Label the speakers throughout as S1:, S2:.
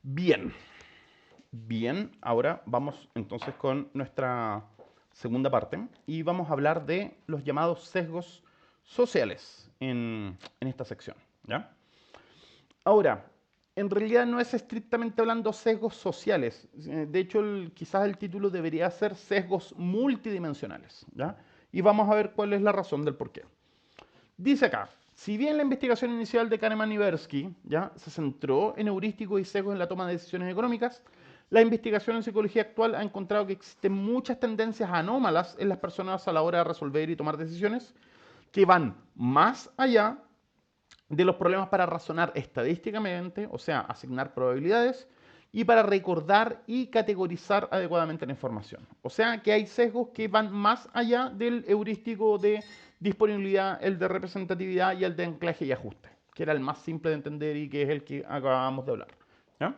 S1: Bien, bien, ahora vamos entonces con nuestra segunda parte y vamos a hablar de los llamados sesgos sociales en esta sección, ¿ya? Ahora, en realidad no es estrictamente hablando sesgos sociales. De hecho, quizás el título debería ser sesgos multidimensionales, ¿ya? Y vamos a ver cuál es la razón del porqué. Dice acá, si bien la investigación inicial de Kahneman y Tversky ya se centró en heurísticos y sesgos en la toma de decisiones económicas, la investigación en psicología actual ha encontrado que existen muchas tendencias anómalas en las personas a la hora de resolver y tomar decisiones que van más allá de los problemas para razonar estadísticamente, o sea, asignar probabilidades, y para recordar y categorizar adecuadamente la información. O sea, que hay sesgos que van más allá del heurístico de disponibilidad, el de representatividad y el de anclaje y ajuste, que era el más simple de entender y que es el que acabamos de hablar. ¿Ya?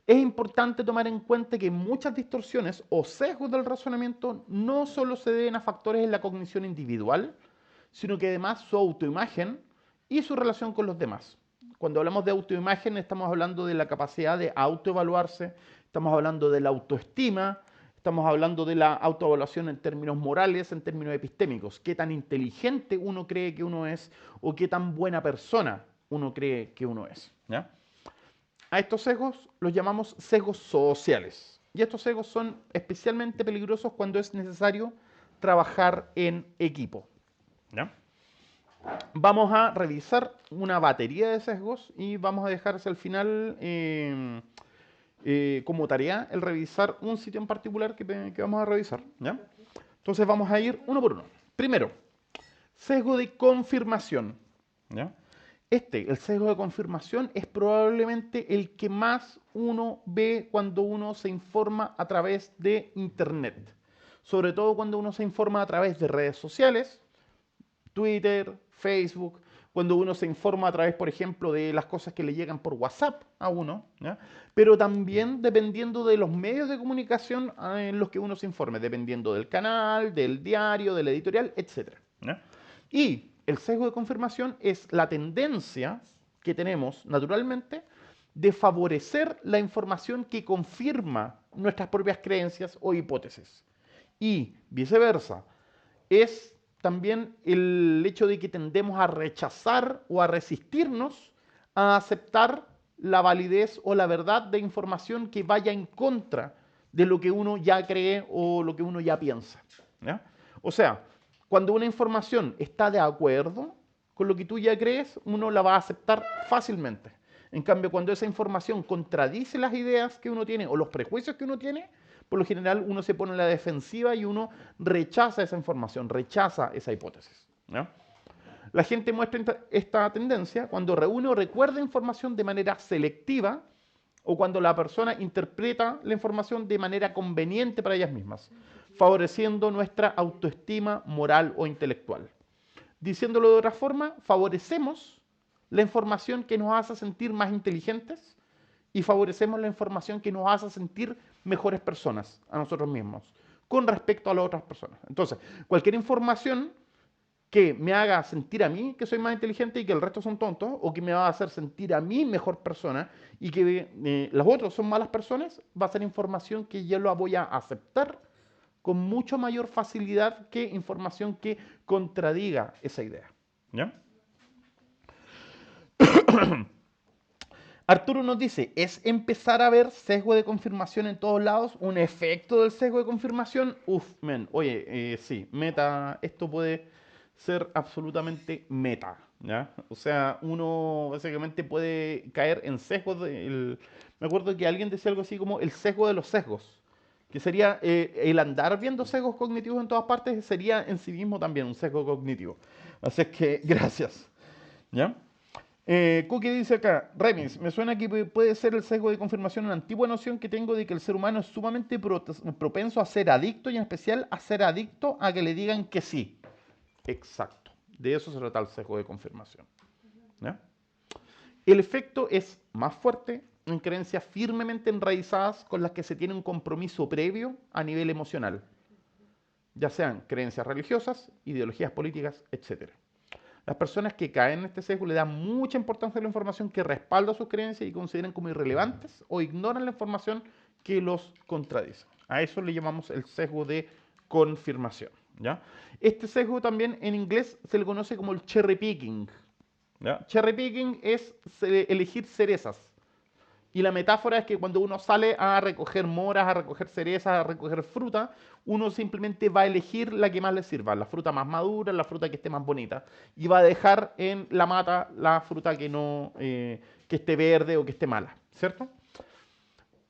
S1: Es importante tomar en cuenta que muchas distorsiones o sesgos del razonamiento no solo se deben a factores en la cognición individual, sino que además su autoimagen y su relación con los demás. Cuando hablamos de autoimagen estamos hablando de la capacidad de autoevaluarse, estamos hablando de la autoestima, estamos hablando de la autoevaluación en términos morales, en términos epistémicos. Qué tan inteligente uno cree que uno es o qué tan buena persona uno cree que uno es. ¿Ya? A estos sesgos los llamamos sesgos sociales. Y estos sesgos son especialmente peligrosos cuando es necesario trabajar en equipo. ¿Ya? Vamos a revisar una batería de sesgos y vamos a dejar hacia el final como tarea el revisar un sitio en particular que vamos a revisar. ¿Ya? Entonces vamos a ir uno por uno. Primero, sesgo de confirmación. ¿Ya? El sesgo de confirmación, es probablemente el que más uno ve cuando uno se informa a través de Internet. Sobre todo cuando uno se informa a través de redes sociales, Twitter, Facebook, cuando uno se informa a través, por ejemplo, de las cosas que le llegan por WhatsApp a uno, ¿ya? Pero también dependiendo de los medios de comunicación en los que uno se informe, dependiendo del canal, del diario, del editorial, etc. ¿Ya? Y el sesgo de confirmación es la tendencia que tenemos naturalmente de favorecer la información que confirma nuestras propias creencias o hipótesis. Y viceversa, es también el hecho de que tendemos a rechazar o a resistirnos a aceptar la validez o la verdad de información que vaya en contra de lo que uno ya cree o lo que uno ya piensa. ¿Ya? O sea, cuando una información está de acuerdo con lo que tú ya crees, uno la va a aceptar fácilmente. En cambio, cuando esa información contradice las ideas que uno tiene o los prejuicios que uno tiene, por lo general uno se pone en la defensiva y uno rechaza esa información, rechaza esa hipótesis. ¿Ya? La gente muestra esta tendencia cuando reúne o recuerda información de manera selectiva o cuando la persona interpreta la información de manera conveniente para ellas mismas, favoreciendo nuestra autoestima moral o intelectual. Diciéndolo de otra forma, favorecemos la información que nos hace sentir más inteligentes y favorecemos la información que nos hace sentir mejores personas a nosotros mismos con respecto a las otras personas. Entonces, cualquier información que me haga sentir a mí que soy más inteligente y que el resto son tontos, o que me va a hacer sentir a mí mejor persona y que los otros son malas personas, va a ser información que yo la voy a aceptar con mucho mayor facilidad que información que contradiga esa idea. ¿Ya? Arturo nos dice, ¿es empezar a ver sesgo de confirmación en todos lados un efecto del sesgo de confirmación? Uf, men, oye, sí, meta, esto puede ser absolutamente meta, ¿ya? O sea, uno básicamente puede caer en sesgos. Me acuerdo que alguien decía algo así como el sesgo de los sesgos, que sería el andar viendo sesgos cognitivos en todas partes, sería en sí mismo también un sesgo cognitivo. Así es que, gracias, ¿ya? Cookie dice acá, Remis, me suena que puede ser el sesgo de confirmación una antigua noción que tengo de que el ser humano es sumamente propenso a ser adicto y en especial a ser adicto a que le digan que sí. Exacto. De eso se trata el sesgo de confirmación. ¿Ya? El efecto es más fuerte en creencias firmemente enraizadas con las que se tiene un compromiso previo a nivel emocional, ya sean creencias religiosas, ideologías políticas, etc. Las personas que caen en este sesgo le dan mucha importancia a la información que respalda sus creencias y consideran como irrelevantes o ignoran la información que los contradice. A eso le llamamos el sesgo de confirmación, ¿ya? Este sesgo también en inglés se le conoce como el cherry picking, ¿ya? Cherry picking es elegir cerezas. Y la metáfora es que cuando uno sale a recoger moras, a recoger cerezas, a recoger fruta, uno simplemente va a elegir la que más le sirva, la fruta más madura, la fruta que esté más bonita, y va a dejar en la mata la fruta que no, que esté verde o que esté mala, ¿cierto?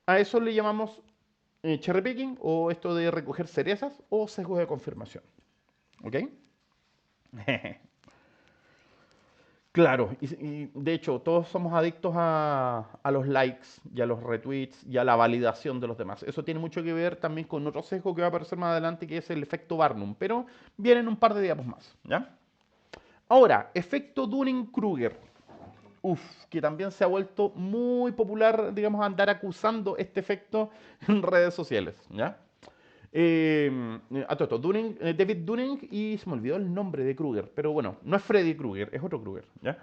S1: A eso le llamamos cherry picking o esto de recoger cerezas o sesgo de confirmación, ¿ok? Claro, y de hecho todos somos adictos a los likes y a los retweets y a la validación de los demás. Eso tiene mucho que ver también con otro sesgo que va a aparecer más adelante, que es el efecto Barnum, pero vienen un par de diapos más, ¿ya? Ahora, efecto Dunning-Kruger. Uf, que también se ha vuelto muy popular, digamos, andar acusando este efecto en redes sociales, ¿ya? A todo esto, David Dunning y se me olvidó el nombre de Kruger, pero bueno, no es Freddy Krueger, es otro Kruger, ¿ya?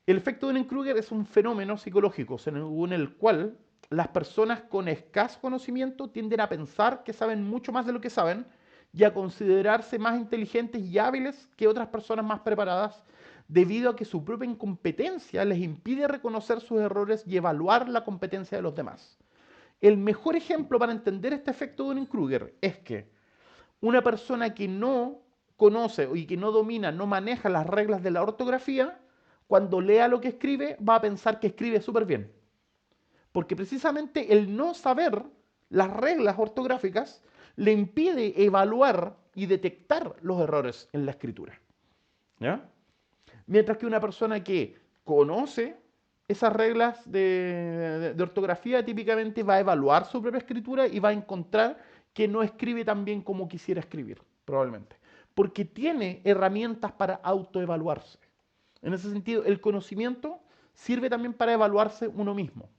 S1: El efecto Dunning-Kruger es un fenómeno psicológico según el cual las personas con escaso conocimiento tienden a pensar que saben mucho más de lo que saben y a considerarse más inteligentes y hábiles que otras personas más preparadas debido a que su propia incompetencia les impide reconocer sus errores y evaluar la competencia de los demás. El mejor ejemplo para entender este efecto Dunning-Kruger es que una persona que no conoce y que no domina, no maneja las reglas de la ortografía, cuando lea lo que escribe, va a pensar que escribe súper bien. Porque precisamente el no saber las reglas ortográficas le impide evaluar y detectar los errores en la escritura. ¿Ya? Mientras que una persona que conoce esas reglas de ortografía típicamente va a evaluar su propia escritura y va a encontrar que no escribe tan bien como quisiera escribir, probablemente. Porque tiene herramientas para autoevaluarse. En ese sentido, el conocimiento sirve también para evaluarse uno mismo.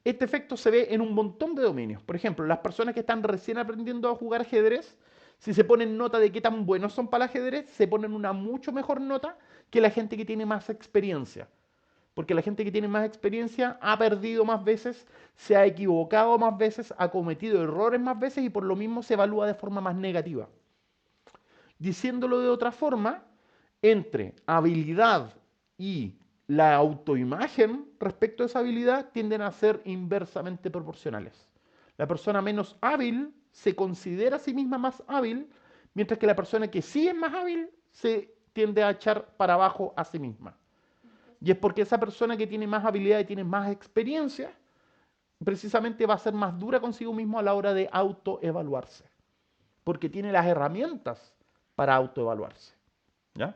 S1: Este efecto se ve en un montón de dominios. Por ejemplo, las personas que están recién aprendiendo a jugar ajedrez, si se ponen nota de qué tan buenos son para el ajedrez, se ponen una mucho mejor nota que la gente que tiene más experiencia. Porque la gente que tiene más experiencia ha perdido más veces, se ha equivocado más veces, ha cometido errores más veces y por lo mismo se evalúa de forma más negativa. Diciéndolo de otra forma, entre habilidad y la autoimagen respecto a esa habilidad tienden a ser inversamente proporcionales. La persona menos hábil se considera a sí misma más hábil, mientras que la persona que sí es más hábil se tiende a echar para abajo a sí misma. Y es porque esa persona que tiene más habilidad y tiene más experiencia, precisamente va a ser más dura consigo mismo a la hora de autoevaluarse, porque tiene las herramientas para autoevaluarse. ¿Ya?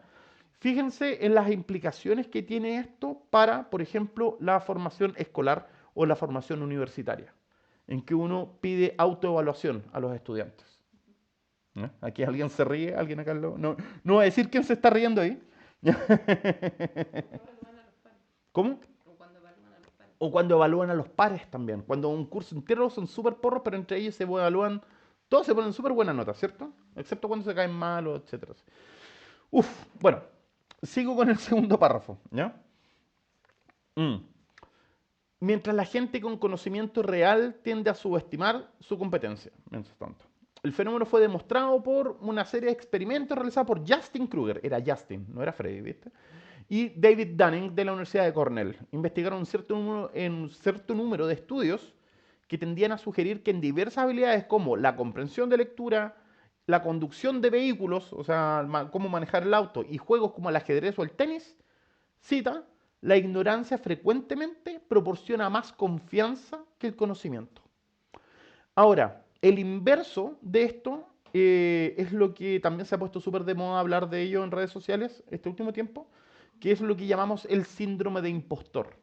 S1: Fíjense en las implicaciones que tiene esto para, por ejemplo, la formación escolar o la formación universitaria, en que uno pide autoevaluación a los estudiantes. ¿Ya? Aquí alguien se ríe, alguien acá no, no voy a decir quién se está riendo ahí. ¿Cómo? O cuando evalúan a los pares también. Cuando un curso entero son súper porros, pero entre ellos se evalúan, todos se ponen súper buenas notas, ¿cierto? Excepto cuando se caen mal, etcétera. Uf, bueno, sigo con el segundo párrafo, ¿ya? Mm. Mientras la gente con conocimiento real tiende a subestimar su competencia, mientras tanto. El fenómeno fue demostrado por una serie de experimentos realizados por Justin Kruger, era Justin, no era Freddy, ¿viste? Y David Dunning de la Universidad de Cornell. Investigaron un cierto número de estudios que tendían a sugerir que en diversas habilidades como la comprensión de lectura, la conducción de vehículos, o sea, cómo manejar el auto, y juegos como el ajedrez o el tenis, cita, la ignorancia frecuentemente proporciona más confianza que el conocimiento. Ahora, el inverso de esto es lo que también se ha puesto súper de moda hablar de ello en redes sociales este último tiempo, que es lo que llamamos el síndrome de impostor.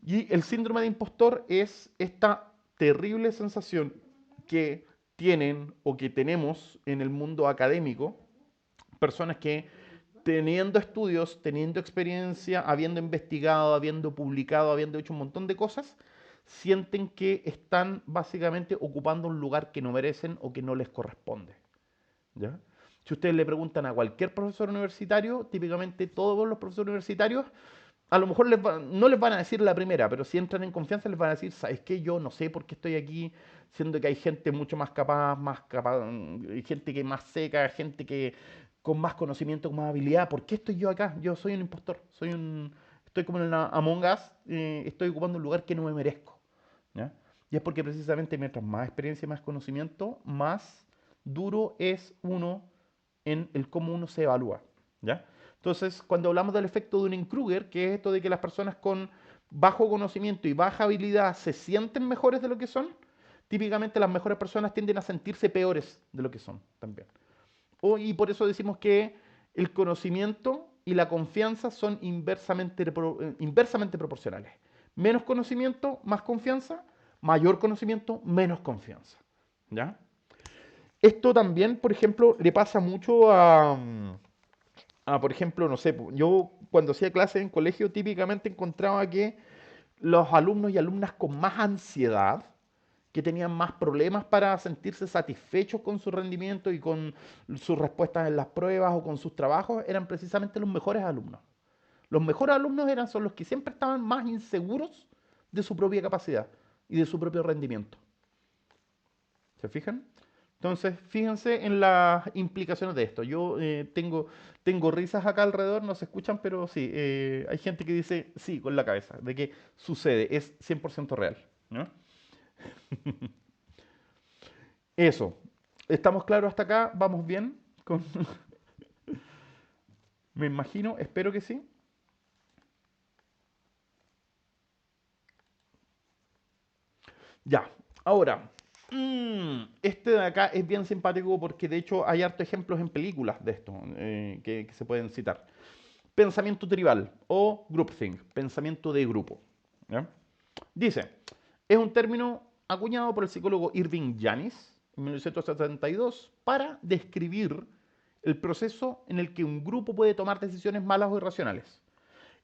S1: Y el síndrome de impostor es esta terrible sensación que tienen o que tenemos en el mundo académico personas que teniendo estudios, teniendo experiencia, habiendo investigado, habiendo publicado, habiendo hecho un montón de cosas, sienten que están básicamente ocupando un lugar que no merecen o que no les corresponde. ¿Ya? Si ustedes le preguntan a cualquier profesor universitario, típicamente todos los profesores universitarios, a lo mejor no les van a decir la primera, pero si entran en confianza les van a decir, ¿sabes qué? Yo no sé por qué estoy aquí, siendo que hay gente mucho más capaz, gente que es más seca, gente que con más conocimiento, con más habilidad. ¿Por qué estoy yo acá? Yo soy un impostor, estoy como en una Among Us, estoy ocupando un lugar que no me merezco. ¿Ya? Y es porque precisamente mientras más experiencia y más conocimiento, más duro es uno en el cómo uno se evalúa. ¿Ya? Entonces, cuando hablamos del efecto Dunning-Kruger, que es esto de que las personas con bajo conocimiento y baja habilidad se sienten mejores de lo que son, típicamente las mejores personas tienden a sentirse peores de lo que son también. Y por eso decimos que el conocimiento y la confianza son inversamente proporcionales. Menos conocimiento, más confianza; mayor conocimiento, menos confianza. ¿Ya? Esto también, por ejemplo, le pasa mucho por ejemplo, no sé, yo cuando hacía clases en colegio típicamente encontraba que los alumnos y alumnas con más ansiedad, que tenían más problemas para sentirse satisfechos con su rendimiento y con sus respuestas en las pruebas o con sus trabajos, eran precisamente los mejores alumnos. Los mejores alumnos son los que siempre estaban más inseguros de su propia capacidad y de su propio rendimiento. ¿Se fijan? Entonces, fíjense en las implicaciones de esto. Yo tengo risas acá alrededor, no se escuchan, pero sí, hay gente que dice sí con la cabeza, de que sucede, es 100% real. ¿No? Eso. ¿Estamos claros hasta acá? ¿Vamos bien? Me imagino, espero que sí. Ya, ahora, este de acá es bien simpático porque de hecho hay hartos ejemplos en películas de esto que se pueden citar. Pensamiento tribal o groupthink, pensamiento de grupo. ¿Ya? Dice, es un término acuñado por el psicólogo Irving Janis en 1972 para describir el proceso en el que un grupo puede tomar decisiones malas o irracionales.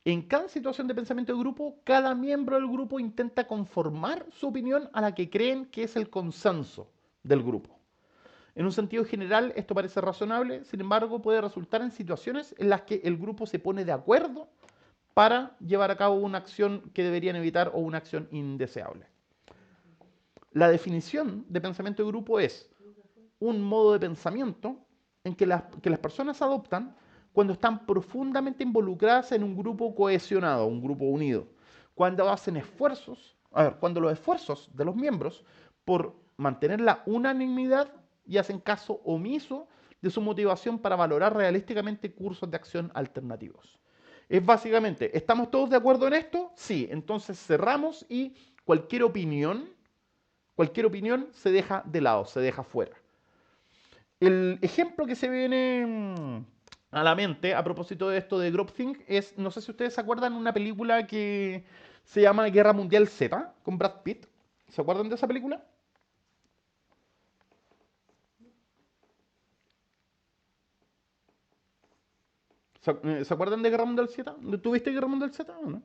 S1: En cada situación de pensamiento de grupo, cada miembro del grupo intenta conformar su opinión a la que creen que es el consenso del grupo. En un sentido general, esto parece razonable; sin embargo, puede resultar en situaciones en las que el grupo se pone de acuerdo para llevar a cabo una acción que deberían evitar o una acción indeseable. La definición de pensamiento de grupo es un modo de pensamiento en que las personas adoptan cuando están profundamente involucradas en un grupo cohesionado, un grupo unido. Cuando hacen esfuerzos, cuando los esfuerzos de los miembros por mantener la unanimidad y hacen caso omiso de su motivación para valorar realísticamente cursos de acción alternativos. Es básicamente, ¿estamos todos de acuerdo en esto? Sí, entonces cerramos y cualquier opinión se deja de lado, se deja fuera. El ejemplo que se viene a la mente a propósito de esto de groupthink es, no sé si ustedes se acuerdan, una película que se llama Guerra Mundial Z con Brad Pitt. ¿Se acuerdan de esa película? ¿Se acuerdan de Guerra Mundial Z? ¿Tuviste Guerra Mundial Z o no?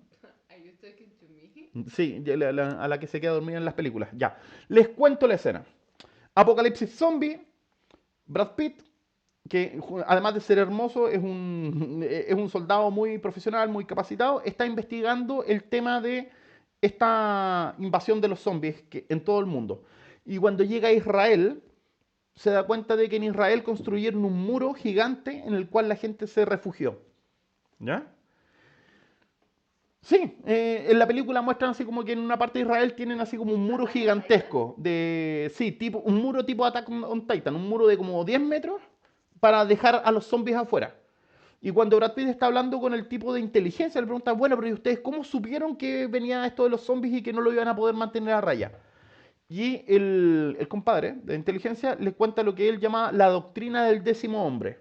S2: Are you talking to me?
S1: Sí, a la que se queda dormida en las películas. Ya. Les cuento la escena. Apocalipsis zombie, Brad Pitt, que además de ser hermoso, es un soldado muy profesional, muy capacitado, está investigando el tema de esta invasión de los zombies en todo el mundo. Y cuando llega a Israel, se da cuenta de que en Israel construyeron un muro gigante en el cual la gente se refugió. ¿Ya? Sí, en la película muestran así como que en una parte de Israel tienen así como un muro gigantesco sí, tipo, un muro tipo Attack on Titan, un muro de como 10 metros para dejar a los zombies afuera. Y cuando Brad Pitt está hablando con el tipo de inteligencia, le pregunta, bueno, pero ¿y ustedes cómo supieron que venía esto de los zombies y que no lo iban a poder mantener a raya? Y el compadre de inteligencia les cuenta lo que él llama la doctrina del décimo hombre.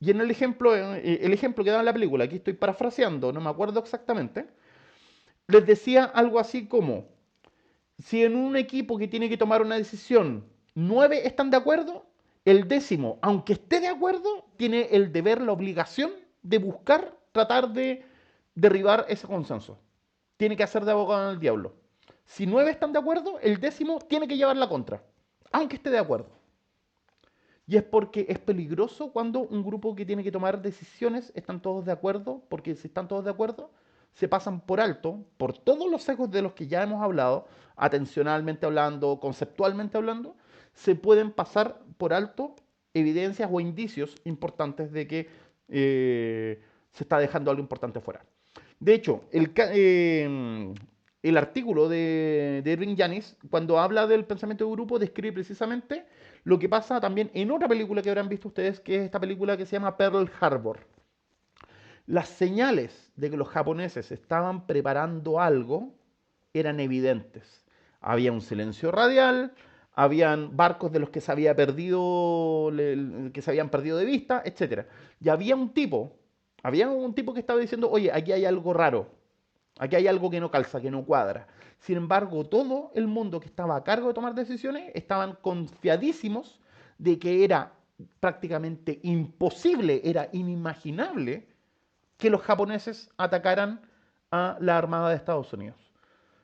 S1: Y en el ejemplo que da en la película, aquí estoy parafraseando, no me acuerdo exactamente, les decía algo así como, si en un equipo que tiene que tomar una decisión, 9 están de acuerdo, el décimo, aunque esté de acuerdo, tiene el deber, la obligación de buscar, tratar de derribar ese consenso. Tiene que hacer de abogado del diablo. Si 9 están de acuerdo, el décimo tiene que llevar la contra, aunque esté de acuerdo. Y es porque es peligroso cuando un grupo que tiene que tomar decisiones están todos de acuerdo, porque si están todos de acuerdo, se pasan por alto, por todos los sesgos de los que ya hemos hablado, atencionalmente hablando, conceptualmente hablando, se pueden pasar por alto evidencias o indicios importantes de que se está dejando algo importante fuera. De hecho, el artículo de Irving Yanis, cuando habla del pensamiento de grupo, describe precisamente lo que pasa también en otra película que habrán visto ustedes, que es esta película que se llama Pearl Harbor. Las señales de que los japoneses estaban preparando algo eran evidentes. Había un silencio radial, habían barcos de los que se había perdido, que se habían perdido de vista, etcétera. Y había un tipo que estaba diciendo, oye, aquí hay algo raro, aquí hay algo que no calza, que no cuadra. Sin embargo, todo el mundo que estaba a cargo de tomar decisiones estaban confiadísimos de que era prácticamente imposible, era inimaginable que los japoneses atacaran a la Armada de Estados Unidos.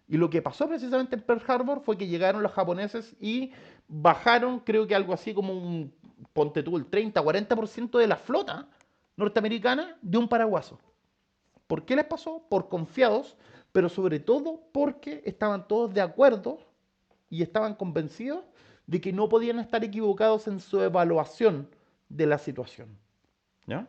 S1: Y lo que pasó precisamente en Pearl Harbor fue que llegaron los japoneses y bajaron, creo que algo así como un, ponte tú, el 30-40% de la flota norteamericana de un paraguaso. ¿Por qué les pasó? Por confiados, pero sobre todo porque estaban todos de acuerdo y estaban convencidos de que no podían estar equivocados en su evaluación de la situación. ¿Ya?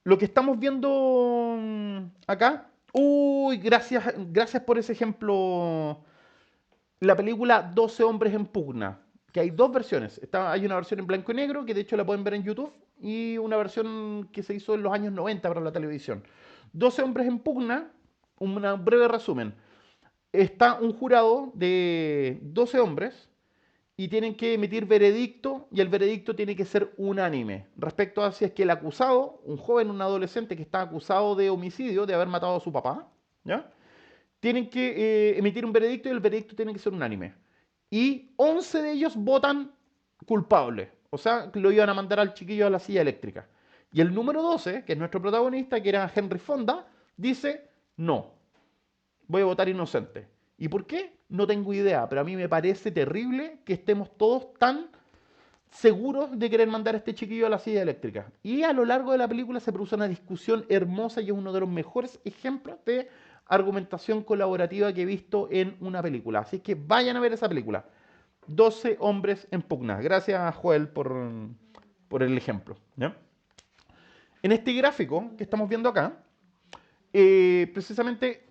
S1: Lo que estamos viendo acá, uy, gracias por ese ejemplo. La película 12 hombres en pugna, que hay dos versiones. Hay una versión en blanco y negro, que de hecho la pueden ver en YouTube, y una versión que se hizo en los años 90 para la televisión. 12 hombres en pugna, un breve resumen. Está un jurado de 12 hombres y tienen que emitir veredicto y el veredicto tiene que ser unánime respecto a si es que el acusado, un joven, un adolescente que está acusado de homicidio, de haber matado a su papá, ¿ya? Tienen que emitir un veredicto y el veredicto tiene que ser unánime. Y 11 de ellos votan culpable, o sea, lo iban a mandar al chiquillo a la silla eléctrica. Y el número 12, que es nuestro protagonista, que era Henry Fonda, dice no, voy a votar inocente. ¿Y por qué? No tengo idea, pero a mí me parece terrible que estemos todos tan seguros de querer mandar a este chiquillo a la silla eléctrica. Y a lo largo de la película se produce una discusión hermosa y es uno de los mejores ejemplos de argumentación colaborativa que he visto en una película. Así que vayan a ver esa película. 12 hombres en pugna. Gracias, Joel, por el ejemplo. ¿Ya? En este gráfico que estamos viendo acá, precisamente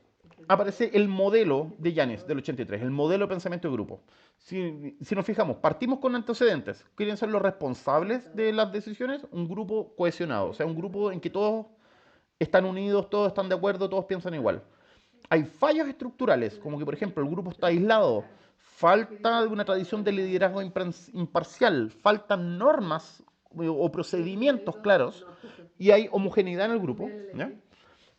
S1: aparece el modelo de Yanes del 83, el modelo de pensamiento de grupo. Si nos fijamos, partimos con antecedentes. ¿Quieren ser los responsables de las decisiones? Un grupo cohesionado, o sea, un grupo en que todos están unidos, todos están de acuerdo, todos piensan igual. Hay fallos estructurales, como que, por ejemplo, el grupo está aislado, falta de una tradición de liderazgo imparcial, faltan normas o procedimientos claros y hay homogeneidad en el grupo. ¿Ya?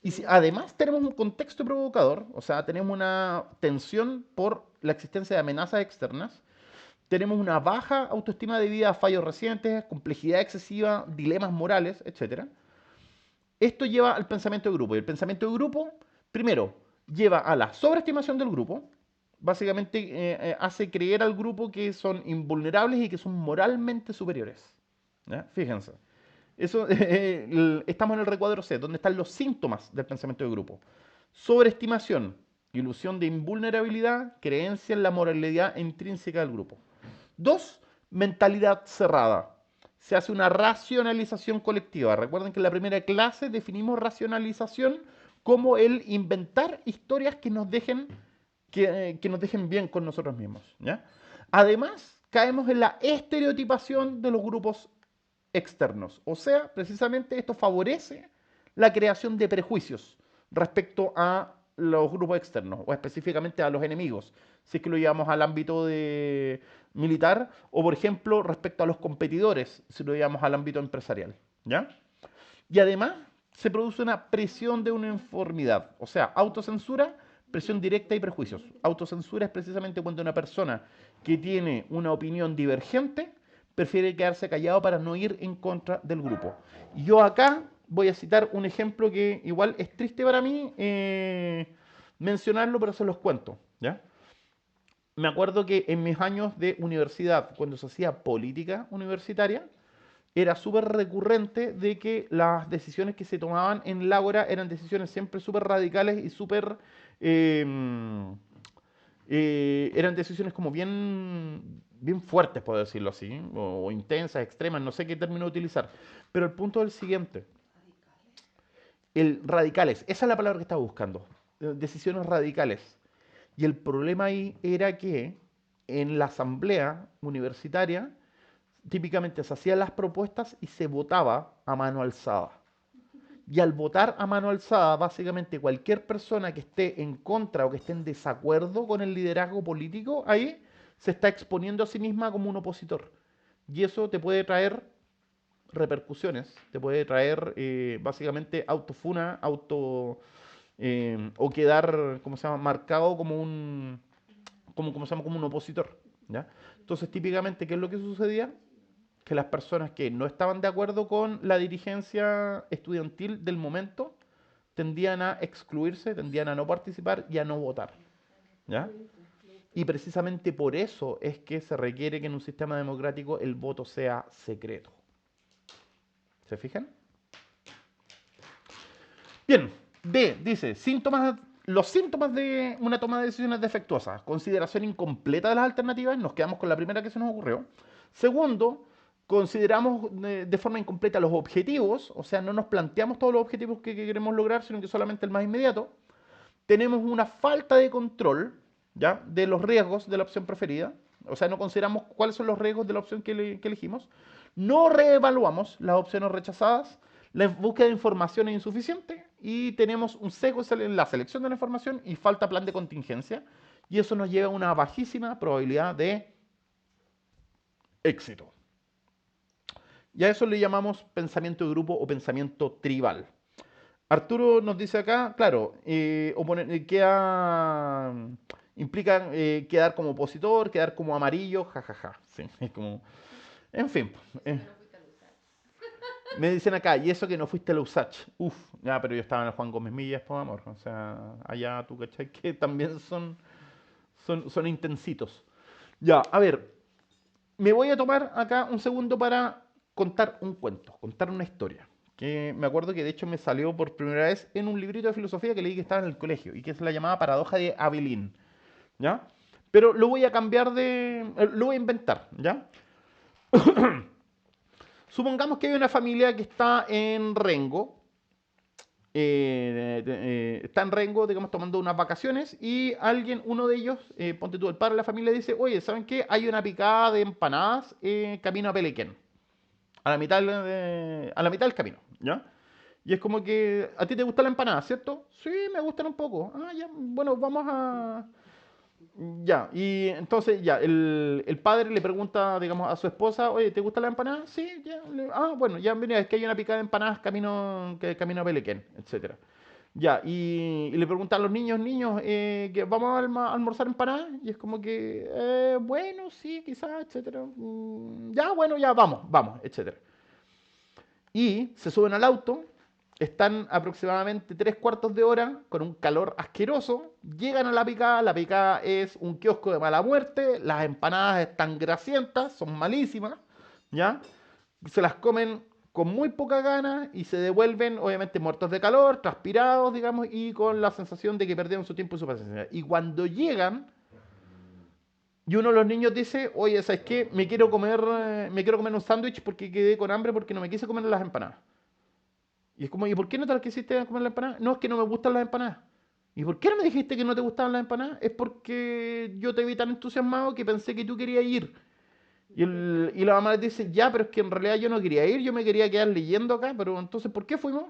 S1: Y si además tenemos un contexto provocador, o sea, tenemos una tensión por la existencia de amenazas externas, tenemos una baja autoestima debido a fallos recientes, complejidad excesiva, dilemas morales, etc. Esto lleva al pensamiento de grupo. Y el pensamiento de grupo, primero, lleva a la sobreestimación del grupo. Básicamente hace creer al grupo que son invulnerables y que son moralmente superiores. ¿Ya? Fíjense. Eso, estamos en el recuadro C, donde están los síntomas del pensamiento de grupo. Sobreestimación, ilusión de invulnerabilidad, creencia en la moralidad intrínseca del grupo. Dos, mentalidad cerrada. Se hace una racionalización colectiva. Recuerden que en la primera clase definimos racionalización como el inventar historias que nos dejen, que nos dejen bien con nosotros mismos. ¿Ya? Además, caemos en la estereotipación de los grupos externos. O sea, precisamente esto favorece la creación de prejuicios respecto a los grupos externos, o específicamente a los enemigos, si es que lo llevamos al ámbito militar, o por ejemplo respecto a los competidores, si lo llevamos al ámbito empresarial. ¿Ya? Y además se produce una presión de uniformidad, o sea, autocensura, presión directa y prejuicios. Autocensura es precisamente cuando una persona que tiene una opinión divergente prefiere quedarse callado para no ir en contra del grupo. Y yo acá voy a citar un ejemplo que igual es triste para mí mencionarlo, pero se los cuento. ¿Ya? me acuerdo que en mis años de universidad, cuando se hacía política universitaria, era súper recurrente de que las decisiones que se tomaban en el ágora eran decisiones siempre súper radicales y súper... eh, eran decisiones como bien fuertes, puedo decirlo así, o intensas, extremas, no sé qué término utilizar. Pero el punto es el siguiente. El radicales, esa es la palabra que estaba buscando. Decisiones radicales. Y el problema ahí era que en la asamblea universitaria típicamente se hacían las propuestas y se votaba a mano alzada. Y al votar a mano alzada, básicamente cualquier persona que esté en contra o que esté en desacuerdo con el liderazgo político, ahí se está exponiendo a sí misma como un opositor. Y eso te puede traer repercusiones, te puede traer básicamente autofuna, o quedar, ¿cómo se llama?, marcado como ¿cómo se llama?, como un opositor. ¿Ya? Entonces, típicamente, ¿qué es lo que sucedía? Que las personas que no estaban de acuerdo con la dirigencia estudiantil del momento tendían a excluirse, tendían a no participar y a no votar. ¿Ya? Y precisamente por eso es que se requiere que en un sistema democrático el voto sea secreto. ¿Se fijan? Bien, D dice, los síntomas de una toma de decisiones defectuosa. Consideración incompleta de las alternativas, nos quedamos con la primera que se nos ocurrió. Segundo, consideramos de forma incompleta los objetivos, o sea, no nos planteamos todos los objetivos que queremos lograr, sino que solamente el más inmediato. Tenemos una falta de control, ¿ya?, de los riesgos de la opción preferida, o sea, no consideramos cuáles son los riesgos de la opción que elegimos. No reevaluamos las opciones rechazadas. La búsqueda de información es insuficiente y tenemos un sesgo en la selección de la información y falta plan de contingencia. Y eso nos lleva a una bajísima probabilidad de éxito. Y a eso le llamamos pensamiento de grupo o pensamiento tribal. Arturo nos dice acá, claro, implica quedar como opositor, quedar como amarillo, jajaja. Sí, es como, en fin.
S2: Eso que no fuiste a usar.
S1: Me dicen acá, y eso que no fuiste a la USACH. Uf, ya, pero yo estaba en el Juan Gómez Millas, por amor. O sea, allá tú, ¿cachai? Que también son intensitos. Ya, a ver, me voy a tomar acá un segundo para contar un cuento, contar una historia. Que me acuerdo que de hecho me salió por primera vez en un librito de filosofía que leí que estaba en el colegio y que es la llamada paradoja de Avelin. ¿Ya? Pero lo voy a cambiar lo voy a inventar, ¿ya? Supongamos que hay una familia que está en Rengo, está en Rengo, digamos, tomando unas vacaciones y uno de ellos, ponte tú, el padre de la familia dice, oye, ¿saben qué? Hay una picada de empanadas camino a Pelequén, a la mitad del camino, ¿ya? Y es como que, ¿a ti te gusta la empanada, cierto? Sí, me gustan un poco. Ah, ya, bueno, vamos a... Ya, y entonces ya, el padre le pregunta, digamos, a su esposa, oye, ¿te gusta la empanada? Sí, ya. Bueno, ya, mira, es que hay una picada de empanadas camino a Pelequén, etcétera. Ya, y le pregunta a los niños, que ¿vamos a almorzar empanadas? Y es como que, bueno, sí, quizás, etcétera. Ya, bueno, ya, vamos, etcétera. Y se suben al auto, están aproximadamente 3 cuartos de hora con un calor asqueroso, llegan a la picada es un kiosco de mala muerte, las empanadas están grasientas, son malísimas, ¿ya? Se las comen con muy poca gana y se devuelven obviamente muertos de calor, transpirados, digamos, y con la sensación de que perdieron su tiempo y su paciencia. Y cuando llegan, y uno de los niños dice, oye, ¿sabes qué? Me quiero comer un sándwich porque quedé con hambre porque no me quise comer las empanadas. Y es como, ¿y por qué no te las quisiste comer las empanadas? No, es que no me gustan las empanadas. ¿Y por qué no me dijiste que no te gustaban las empanadas? Es porque yo te vi tan entusiasmado que pensé que tú querías ir. Y la mamá le dice, ya, pero es que en realidad yo no quería ir, yo me quería quedar leyendo acá, pero entonces, ¿por qué fuimos?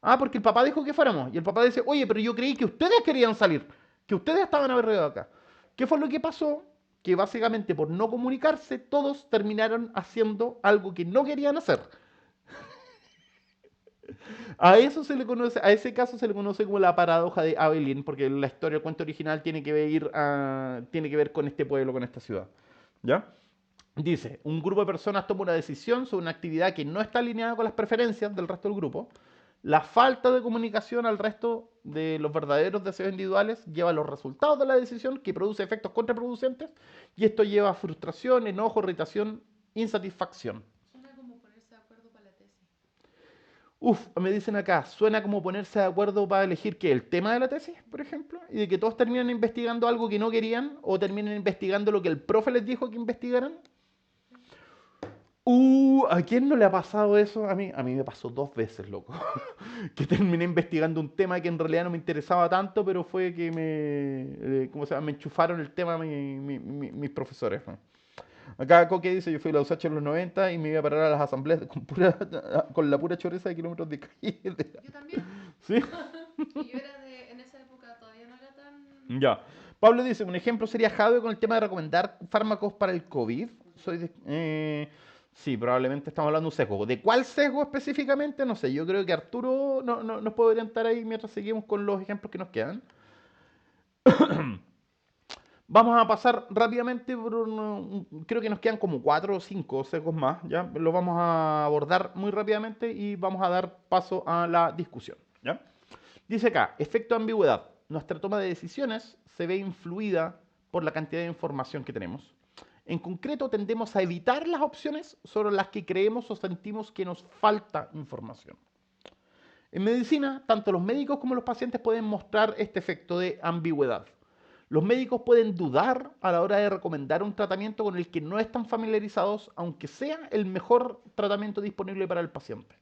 S1: Ah, porque el papá dijo que fuéramos. Y el papá dice, oye, pero yo creí que ustedes querían salir, que ustedes estaban aburridos acá. ¿Qué fue lo que pasó? Que básicamente por no comunicarse, todos terminaron haciendo algo que no querían hacer. A ese caso se le conoce como la paradoja de Avelin, porque la historia del cuento original tiene que ver con este pueblo, con esta ciudad. ¿Ya? Dice, un grupo de personas toma una decisión sobre una actividad que no está alineada con las preferencias del resto del grupo. La falta de comunicación al resto de los verdaderos deseos individuales lleva a los resultados de la decisión que produce efectos contraproducentes y esto lleva a frustración, enojo, irritación, insatisfacción.
S2: Suena como ponerse de acuerdo para la tesis.
S1: Uf, me dicen acá, suena como ponerse de acuerdo para elegir que el tema de la tesis, por ejemplo, y de que todos terminan investigando algo que no querían o terminan investigando lo que el profe les dijo que investigaran. ¿A quién no le ha pasado eso? A mí me pasó 2 veces, loco. Que terminé investigando un tema que en realidad no me interesaba tanto, pero fue que ¿cómo se llama? Me enchufaron el tema mis profesores, ¿no? Acá Coque dice, yo fui a la USACH en los 90 y me iba a parar a las asambleas con la pura choreza de kilómetros de calle.
S2: Yo también.
S1: ¿Sí?
S2: Y yo era en esa época todavía no era tan...
S1: Ya. Pablo dice, un ejemplo sería Jadwe con el tema de recomendar fármacos para el COVID. Sí, probablemente estamos hablando de un sesgo. ¿De cuál sesgo específicamente? No sé. Yo creo que Arturo nos puede orientar ahí mientras seguimos con los ejemplos que nos quedan. Vamos a pasar rápidamente por creo que nos quedan como 4 o 5 sesgos más, ¿ya? Lo vamos a abordar muy rápidamente y vamos a dar paso a la discusión, ¿ya? Dice acá, efecto de ambigüedad. Nuestra toma de decisiones se ve influida por la cantidad de información que tenemos. En concreto, tendemos a evitar las opciones sobre las que creemos o sentimos que nos falta información. En medicina, tanto los médicos como los pacientes pueden mostrar este efecto de ambigüedad. Los médicos pueden dudar a la hora de recomendar un tratamiento con el que no están familiarizados, aunque sea el mejor tratamiento disponible para el paciente.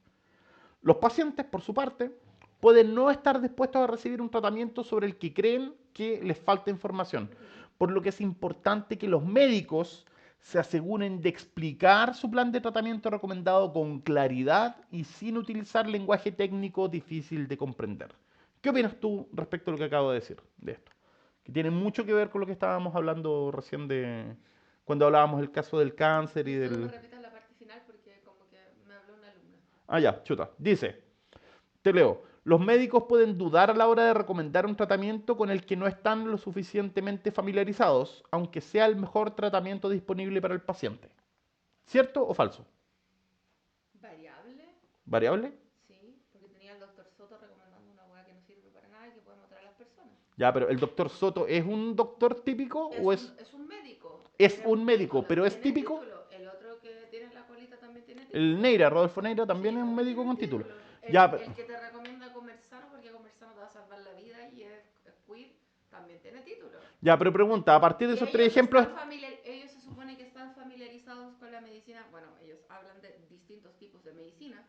S1: Los pacientes, por su parte, pueden no estar dispuestos a recibir un tratamiento sobre el que creen que les falta información, por lo que es importante que los médicos se aseguren de explicar su plan de tratamiento recomendado con claridad y sin utilizar lenguaje técnico difícil de comprender. ¿Qué opinas tú respecto a lo que acabo de decir de esto? Que tiene mucho que ver con lo que estábamos hablando recién de cuando hablábamos del caso del cáncer y
S2: Solo me
S1: del...
S2: repitas la parte final porque como que me habló una alumna.
S1: Ah, ya, chuta. Dice, te leo. Los médicos pueden dudar a la hora de recomendar un tratamiento con el que no están lo suficientemente familiarizados, aunque sea el mejor tratamiento disponible para el paciente. ¿Cierto o falso?
S2: ¿Variable?
S1: ¿Variable?
S2: Sí, porque tenía al doctor Soto recomendando una hueá que no sirve para nada y que puede matar a las personas.
S1: Ya, pero ¿el doctor Soto es un doctor típico o es...?
S2: Es un médico.
S1: Es
S2: Tiene
S1: un
S2: un
S1: médico,
S2: título.
S1: pero ¿es
S2: Tiene
S1: típico?
S2: título. El otro que tiene en la colita también tiene
S1: El
S2: título.
S1: Neira, Rodolfo Neira, también
S2: Sí,
S1: es un
S2: también
S1: médico
S2: tiene
S1: con título.
S2: título.
S1: Ya,
S2: El que te recomienda comer sano porque comer sano te va a salvar la vida y es queer, también tiene título.
S1: ya, pero pregunta, a partir de
S2: Y
S1: esos 3 ejemplos...
S2: ellos se supone que están familiarizados con la medicina. Bueno, ellos hablan de distintos tipos de medicina,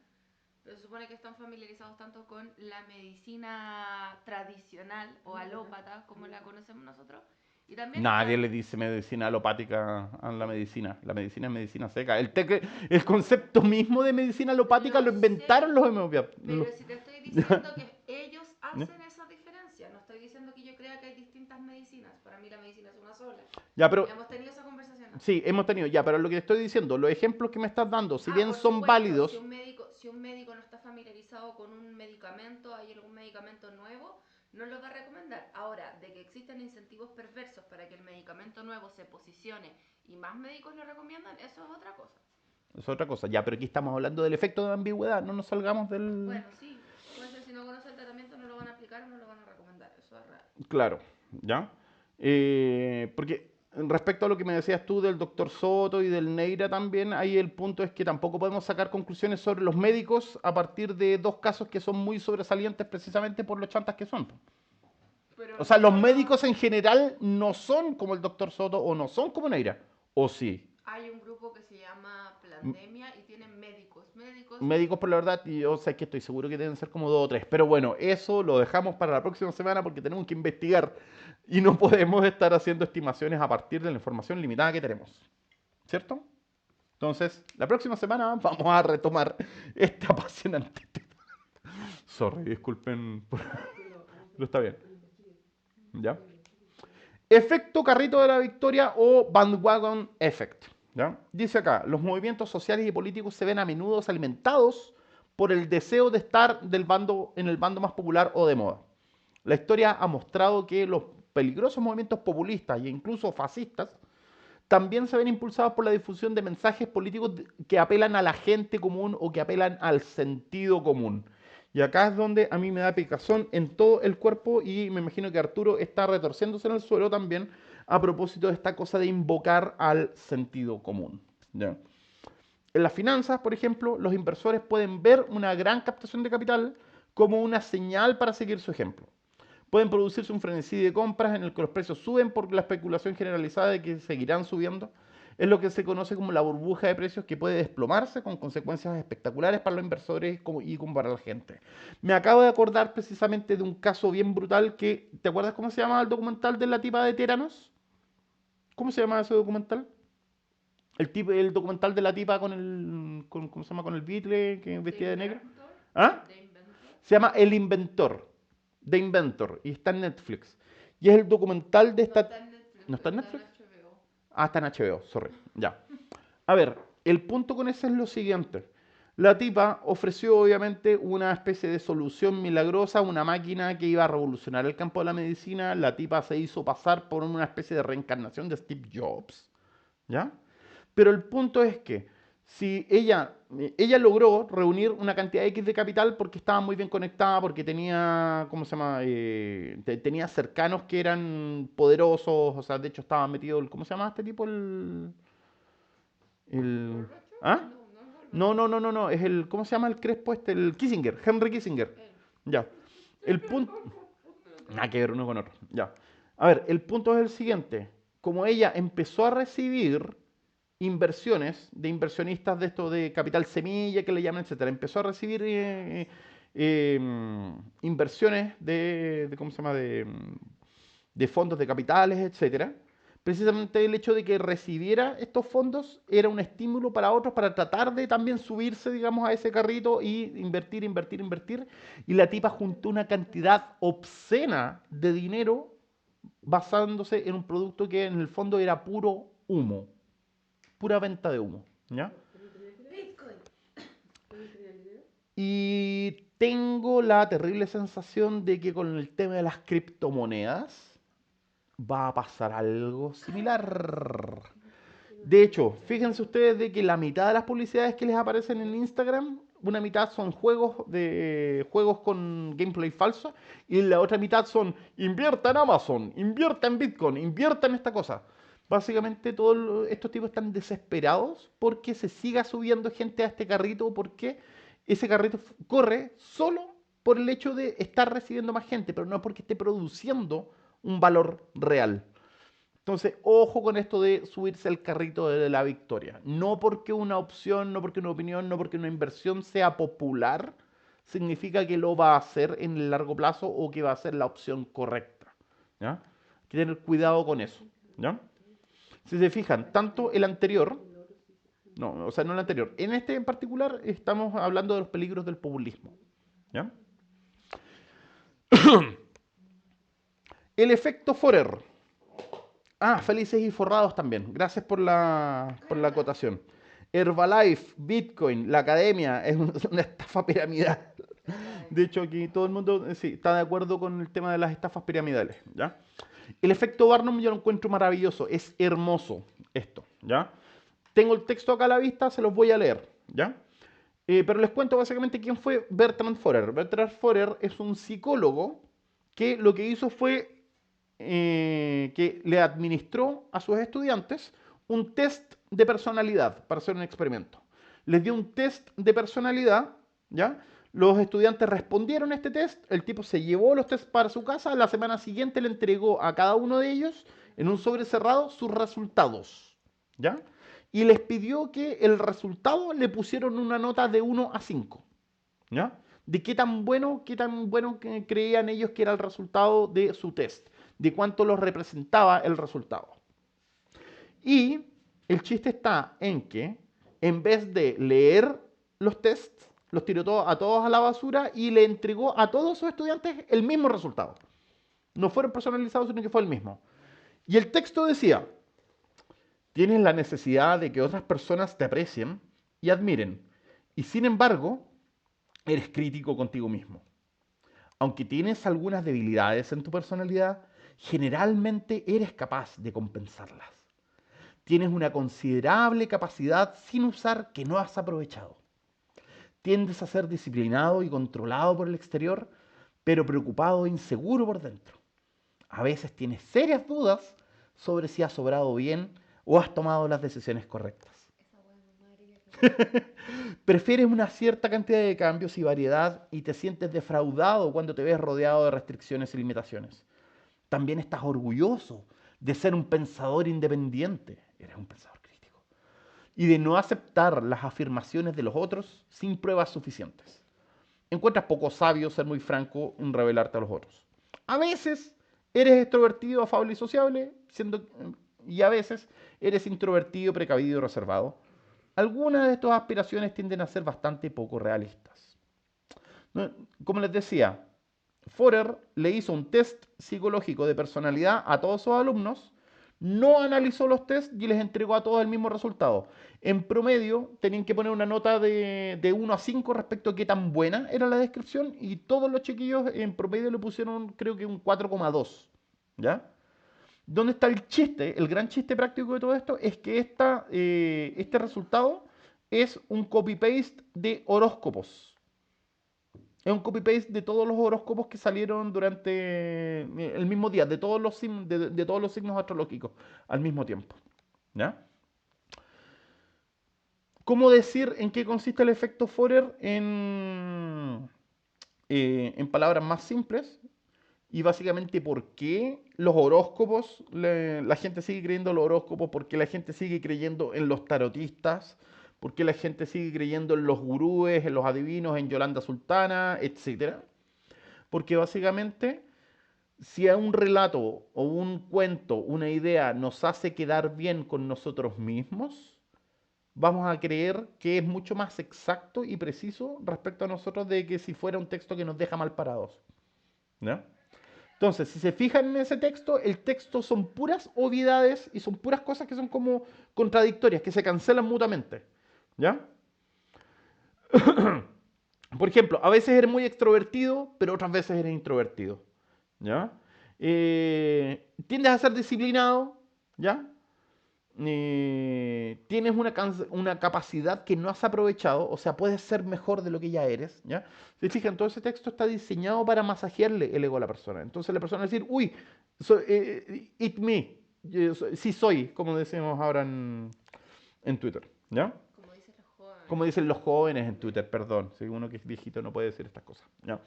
S2: pero se supone que están familiarizados tanto con la medicina tradicional o alópata, como la conocemos nosotros, y también
S1: Nadie
S2: están...
S1: le dice medicina alopática a la medicina. La medicina es medicina seca. El concepto mismo de medicina alopática lo
S2: Lo sé,
S1: inventaron los homeopatas.
S2: pero si te estoy diciendo que ellos hacen esa diferencia, no estoy diciendo que yo crea que hay distintas medicinas. Para mí la medicina es una sola.
S1: Ya, pero
S2: Hemos tenido esa conversación antes.
S1: sí, hemos tenido, ya, pero lo que te estoy diciendo, los ejemplos que me estás dando, si bien
S2: Por
S1: son
S2: supuesto,
S1: válidos,
S2: si un médico no está familiarizado con un medicamento, hay algún medicamento nuevo, no lo va a recomendar. Ahora, de que existen incentivos perversos para que el medicamento nuevo se posicione y más médicos lo recomiendan, eso es otra cosa.
S1: es otra cosa. Ya, pero aquí estamos hablando del efecto de ambigüedad, no nos salgamos del...
S2: Bueno, sí, puede ser si no conoce el tratamiento no lo van a aplicar o no lo van a recomendar, eso es real.
S1: Claro, ¿ya? Porque respecto a lo que me decías tú del doctor Soto y del Neira también, ahí el punto es que tampoco podemos sacar conclusiones sobre los médicos a partir de 2 casos que son muy sobresalientes precisamente por los chantas que son.
S2: Pero
S1: O sea,
S2: no
S1: los
S2: solo
S1: médicos en general no son como el doctor Soto o no son como Neira. ¿O sí?
S2: hay un grupo que se llama Plandemia y tienen médicos.
S1: Médicos, por la verdad, y yo sé que estoy seguro que deben ser como 2 o 3. Pero bueno, eso lo dejamos para la próxima semana porque tenemos que investigar y no podemos estar haciendo estimaciones a partir de la información limitada que tenemos. ¿Cierto? Entonces, la próxima semana vamos a retomar este apasionante tema. Sorry, disculpen, pero está bien. ¿Ya? Efecto carrito de la victoria o bandwagon effect. ¿Ya? Dice acá, los movimientos sociales y políticos se ven a menudo alimentados por el deseo de estar en el bando más popular o de moda. La historia ha mostrado que los peligrosos movimientos populistas e incluso fascistas también se ven impulsados por la difusión de mensajes políticos que apelan a la gente común o que apelan al sentido común. Y acá es donde a mí me da picazón en todo el cuerpo y me imagino que Arturo está retorciéndose en el suelo también a propósito de esta cosa de invocar al sentido común. ¿Ya? En las finanzas, por ejemplo, los inversores pueden ver una gran captación de capital como una señal para seguir su ejemplo. Pueden producirse un frenesí de compras en el que los precios suben por la especulación generalizada de que seguirán subiendo. Es lo que se conoce como la burbuja de precios que puede desplomarse con consecuencias espectaculares para los inversores y como para la gente. Me acabo de acordar precisamente de un caso bien brutal que, ¿te acuerdas cómo se llama el documental de la tipa de Teranos? ¿Cómo se llama ese documental? El documental de la tipa ¿cómo se llama? Con el Beatle, que es
S2: The
S1: vestida de negro.
S2: Inventor.
S1: ¿Ah?
S2: The Inventor.
S1: Se llama El Inventor, The Inventor, y está en Netflix. Y es el documental de
S2: No
S1: esta...
S2: está en Netflix,
S1: ¿No está en
S2: está en
S1: Netflix?
S2: HBO.
S1: Ah, está en HBO, sorry. Ya. A ver, el punto con ese es lo siguiente. La tipa ofreció obviamente una especie de solución milagrosa, una máquina que iba a revolucionar el campo de la medicina. La tipa se hizo pasar por una especie de reencarnación de Steve Jobs, ¿ya? Pero el punto es que si ella logró reunir una cantidad X de capital porque estaba muy bien conectada, porque tenía, ¿cómo se llama? Tenía cercanos que eran poderosos, o sea, de hecho estaba metido, ¿cómo se llama este tipo? El
S2: ¿Gorbachev?
S1: ¿Ah?
S2: No, no es
S1: No,
S2: Gorbachev.
S1: no, no, no, no, es el, ¿cómo se llama el crespo este? El Kissinger, Henry Kissinger.
S2: Él.
S1: Ya. El
S2: Siempre
S1: punto,
S2: los confundo los
S1: nada
S2: dos.
S1: que ver uno con otro. Ya. A ver, el punto es el siguiente. Como ella empezó a recibir inversiones de inversionistas de esto de capital semilla, que le llaman, etcétera, empezó a recibir inversiones ¿cómo se llama? De fondos de capitales, etcétera. Precisamente el hecho de que recibiera estos fondos era un estímulo para otros para tratar de también subirse, digamos, a ese carrito y invertir, invertir, invertir. Y la tipa juntó una cantidad obscena de dinero basándose en un producto que en el fondo era puro humo, pura venta de humo, ¿ya?
S2: Bitcoin.
S1: Y tengo la terrible sensación de que con el tema de las criptomonedas va a pasar algo similar. De hecho, fíjense ustedes de que la mitad de las publicidades que les aparecen en Instagram, una mitad son juegos con gameplay falso y la otra mitad son invierta en Amazon, invierta en Bitcoin, invierta en esta cosa. Básicamente todos estos tipos están desesperados porque se siga subiendo gente a este carrito porque ese carrito corre solo por el hecho de estar recibiendo más gente, pero no porque esté produciendo un valor real. Entonces, ojo con esto de subirse al carrito de la victoria. No porque una opción, no porque una opinión, no porque una inversión sea popular, significa que lo va a hacer en el largo plazo o que va a ser la opción correcta. ¿Ya? Hay que tener cuidado con eso. ¿Ya? Si se fijan, tanto el anterior, no, o sea, no el anterior, en este en particular estamos hablando de los peligros del populismo. ¿Ya? El efecto Forer. Ah, felices y forrados también. Gracias por la acotación. Herbalife, Bitcoin, la academia es una estafa piramidal.
S2: Herbalife.
S1: De hecho, aquí todo el mundo sí, está de acuerdo con el tema de las estafas piramidales. ¿Ya? El efecto Barnum yo lo encuentro maravilloso. Es hermoso esto. ¿Ya? Tengo el texto acá a la vista, se los voy a leer. ¿Ya? Pero les cuento básicamente quién fue Bertrand Forer. Bertrand Forer es un psicólogo que lo que hizo fue que le administró a sus estudiantes un test de personalidad para hacer un experimento. Les dio un test de personalidad, ¿ya? Los estudiantes respondieron a este test, el tipo se llevó los tests para su casa, la semana siguiente le entregó a cada uno de ellos en un sobre cerrado sus resultados, ¿ya? Y les pidió que el resultado le pusieron una nota de 1 a 5, ¿ya? De qué tan bueno creían ellos que era el resultado de su test, de cuánto los representaba el resultado. Y el chiste está en que en vez de leer los tests, los tiró a todos a la basura y le entregó a todos sus estudiantes el mismo resultado. No fueron personalizados, sino que fue el mismo. Y el texto decía, tienes la necesidad de que otras personas te aprecien y admiren. Y sin embargo, eres crítico contigo mismo. Aunque tienes algunas debilidades en tu personalidad, generalmente eres capaz de compensarlas. Tienes una considerable capacidad sin usar que no has aprovechado. Tiendes a ser disciplinado y controlado por el exterior, pero preocupado e inseguro por dentro. A veces tienes serias dudas sobre si has obrado bien o has tomado las decisiones correctas.
S2: Esa hueá no María.
S1: Prefieres una cierta cantidad de cambios y variedad y te sientes defraudado cuando te ves rodeado de restricciones y limitaciones. También estás orgulloso de ser un pensador independiente. Eres un pensador crítico. Y de no aceptar las afirmaciones de los otros sin pruebas suficientes. Encuentras poco sabio ser muy franco en revelarte a los otros. A veces eres extrovertido, afable y sociable, y a veces eres introvertido, precavido y reservado. Algunas de estas aspiraciones tienden a ser bastante poco realistas. ¿No? Como les decía, Forer le hizo un test psicológico de personalidad a todos sus alumnos, no analizó los tests y les entregó a todos el mismo resultado. En promedio tenían que poner una nota de 1 a 5 respecto a qué tan buena era la descripción y todos los chiquillos en promedio le pusieron creo que un 4,2. ¿Ya? ¿Dónde está el chiste? El gran chiste práctico de todo esto es que este resultado es un copy-paste de horóscopos. Es un copy-paste de todos los horóscopos que salieron durante el mismo día, de todos los signos astrológicos al mismo tiempo. ¿Ya? ¿Cómo decir en qué consiste el efecto Forer en palabras más simples? Y básicamente por qué los horóscopos, la gente sigue creyendo en los horóscopos, por qué la gente sigue creyendo en los tarotistas, por qué la gente sigue creyendo en los gurúes, en los adivinos, en Yolanda Sultana, etcétera. Porque básicamente, si a un relato o un cuento, una idea nos hace quedar bien con nosotros mismos, vamos a creer que es mucho más exacto y preciso respecto a nosotros de que si fuera un texto que nos deja mal parados. ¿Ya? Entonces, si se fijan en ese texto, el texto son puras obviedades y son puras cosas que son como contradictorias, que se cancelan mutuamente. ¿Ya? Por ejemplo, a veces eres muy extrovertido, pero otras veces eres introvertido. ¿Ya? Tiendes a ser disciplinado, ¿ya? Tienes una capacidad que no has aprovechado, o sea, puedes ser mejor de lo que ya eres, ¿ya? Si fijan, todo ese texto está diseñado para masajearle el ego a la persona. Entonces la persona va a decir, uy, it me, sí soy, como decimos ahora en Twitter, ¿ya?
S2: Como dicen los jóvenes.
S1: Como dicen los jóvenes en Twitter, perdón, si uno que es viejito no puede decir estas cosas, ¿ya?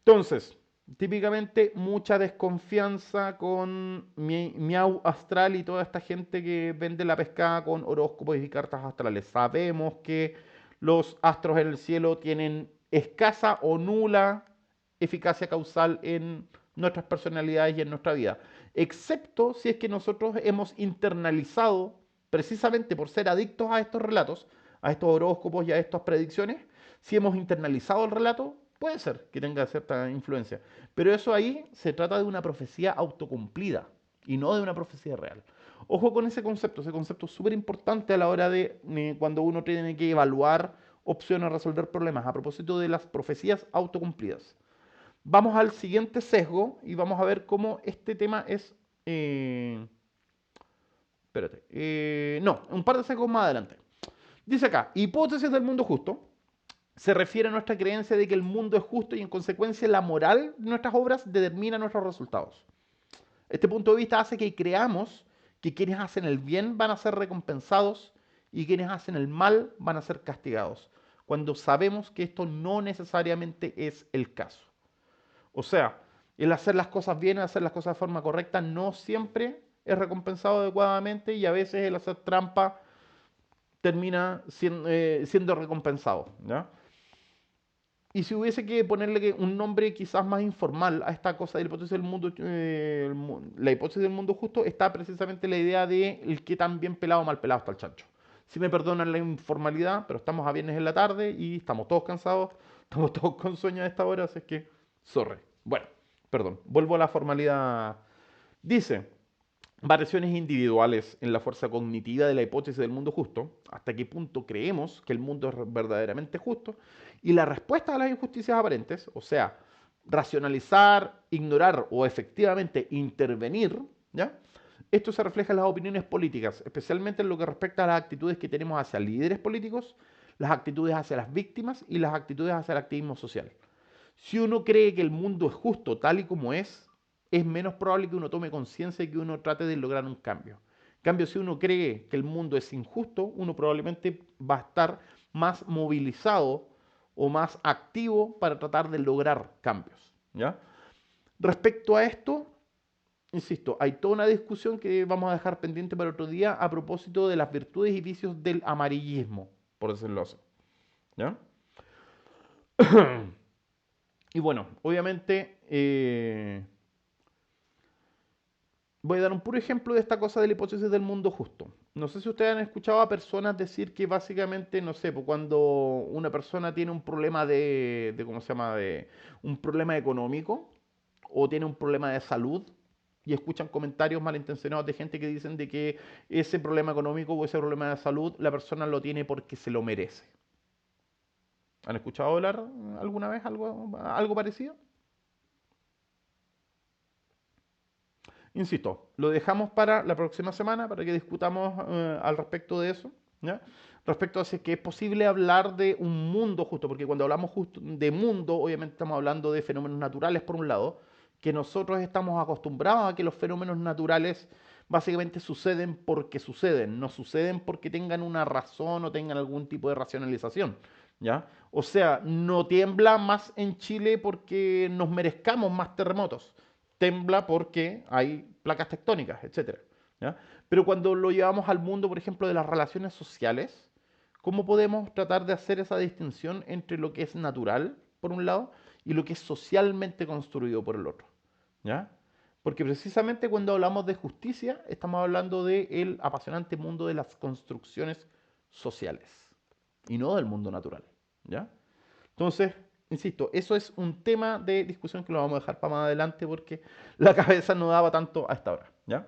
S1: Entonces, típicamente mucha desconfianza con Miau Astral y toda esta gente que vende la pescada con horóscopos y cartas astrales. Sabemos que los astros en el cielo tienen escasa o nula eficacia causal en nuestras personalidades y en nuestra vida, excepto si es que nosotros hemos internalizado, precisamente por ser adictos a estos relatos, a estos horóscopos y a estas predicciones, si hemos internalizado el relato, puede ser que tenga cierta influencia. Pero eso ahí se trata de una profecía autocumplida y no de una profecía real. Ojo con ese concepto es súper importante a la hora de cuando uno tiene que evaluar opciones a resolver problemas, a propósito de las profecías autocumplidas. Vamos al siguiente sesgo y vamos a ver cómo este tema es... no, un par de sesgos más adelante. Dice acá, hipótesis del mundo justo se refiere a nuestra creencia de que el mundo es justo y en consecuencia la moral de nuestras obras determina nuestros resultados. Este punto de vista hace que creamos que quienes hacen el bien van a ser recompensados y quienes hacen el mal van a ser castigados, cuando sabemos que esto no necesariamente es el caso. O sea, el hacer las cosas bien, hacer las cosas de forma correcta, no siempre es recompensado adecuadamente y a veces el hacer trampa termina siendo recompensado, ¿ya? Y si hubiese que ponerle un nombre quizás más informal a esta cosa de la hipótesis del mundo, la hipótesis del mundo justo, está precisamente la idea de el qué tan bien pelado o mal pelado está el chancho. Si me perdonan la informalidad, pero estamos a viernes en la tarde y estamos todos cansados, estamos todos con sueño a esta hora, así que, sorry. Bueno, perdón, vuelvo a la formalidad. Dice, variaciones individuales en la fuerza cognitiva de la hipótesis del mundo justo, hasta qué punto creemos que el mundo es verdaderamente justo, y la respuesta a las injusticias aparentes, o sea, racionalizar, ignorar o efectivamente intervenir, ¿ya? Esto se refleja en las opiniones políticas, especialmente en lo que respecta a las actitudes que tenemos hacia líderes políticos, las actitudes hacia las víctimas y las actitudes hacia el activismo social. Si uno cree que el mundo es justo tal y como es menos probable que uno tome conciencia y que uno trate de lograr un cambio. En cambio, si uno cree que el mundo es injusto, uno probablemente va a estar más movilizado o más activo para tratar de lograr cambios, ¿ya? Respecto a esto, insisto, hay toda una discusión que vamos a dejar pendiente para otro día a propósito de las virtudes y vicios del amarillismo, por decirlo así, ¿ya? Y bueno, obviamente voy a dar un puro ejemplo de esta cosa de la hipótesis del mundo justo. No sé si ustedes han escuchado a personas decir que básicamente, no sé, pues cuando una persona tiene un problema ¿cómo se llama? De un problema económico o tiene un problema de salud y escuchan comentarios malintencionados de gente que dicen de que ese problema económico o ese problema de salud la persona lo tiene porque se lo merece. ¿Han escuchado hablar alguna vez algo parecido? Insisto, lo dejamos para la próxima semana para que discutamos al respecto de eso, ¿ya? Respecto a si es que es posible hablar de un mundo justo, porque cuando hablamos justo de mundo, obviamente estamos hablando de fenómenos naturales por un lado, que nosotros estamos acostumbrados a que los fenómenos naturales básicamente suceden porque suceden, no suceden porque tengan una razón o tengan algún tipo de racionalización, ¿ya? O sea, no tiembla más en Chile porque nos merezcamos más terremotos, tembla porque hay placas tectónicas, etcétera, ¿ya? Pero cuando lo llevamos al mundo, por ejemplo, de las relaciones sociales, ¿cómo podemos tratar de hacer esa distinción entre lo que es natural, por un lado, y lo que es socialmente construido por el otro? ¿Ya? Porque precisamente cuando hablamos de justicia, estamos hablando del apasionante mundo de las construcciones sociales y no del mundo natural. ¿Ya? Entonces, insisto, eso es un tema de discusión que lo vamos a dejar para más adelante porque la cabeza no daba tanto a esta hora. ¿Ya?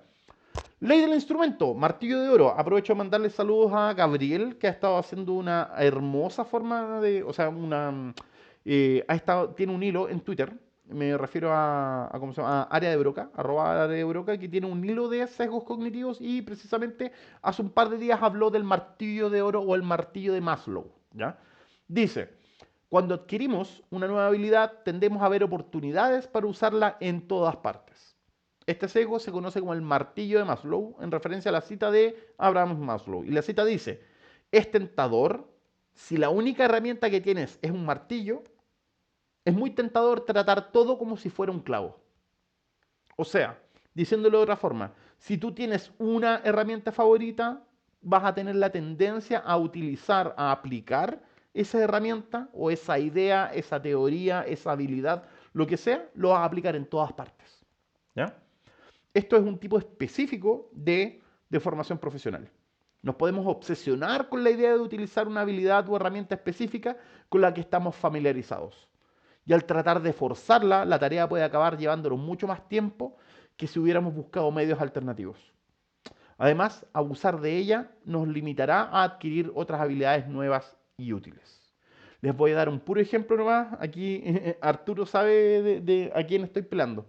S1: Ley del instrumento, martillo de oro. Aprovecho de mandarle saludos a Gabriel, que ha estado haciendo una hermosa forma de, o sea, tiene un hilo en Twitter. Me refiero ¿cómo se llama? A área de broca, arroba área de broca, que tiene un hilo de sesgos cognitivos y precisamente hace un par de días habló del martillo de oro o el martillo de Maslow. ¿Ya? Dice, cuando adquirimos una nueva habilidad, tendemos a ver oportunidades para usarla en todas partes. Este sesgo se conoce como el martillo de Maslow, en referencia a la cita de Abraham Maslow. Y la cita dice, es tentador, si la única herramienta que tienes es un martillo, es muy tentador tratar todo como si fuera un clavo. O sea, diciéndolo de otra forma, si tú tienes una herramienta favorita, vas a tener la tendencia a utilizar, a aplicar esa herramienta o esa idea, esa teoría, esa habilidad, lo que sea, lo vas a aplicar en todas partes. ¿Ya? Esto es un tipo específico de formación profesional. Nos podemos obsesionar con la idea de utilizar una habilidad o herramienta específica con la que estamos familiarizados. Y al tratar de forzarla, la tarea puede acabar llevándonos mucho más tiempo que si hubiéramos buscado medios alternativos. Además, abusar de ella nos limitará a adquirir otras habilidades nuevas y útiles. Les voy a dar un puro ejemplo nomás. Aquí Arturo sabe de a quién estoy pelando.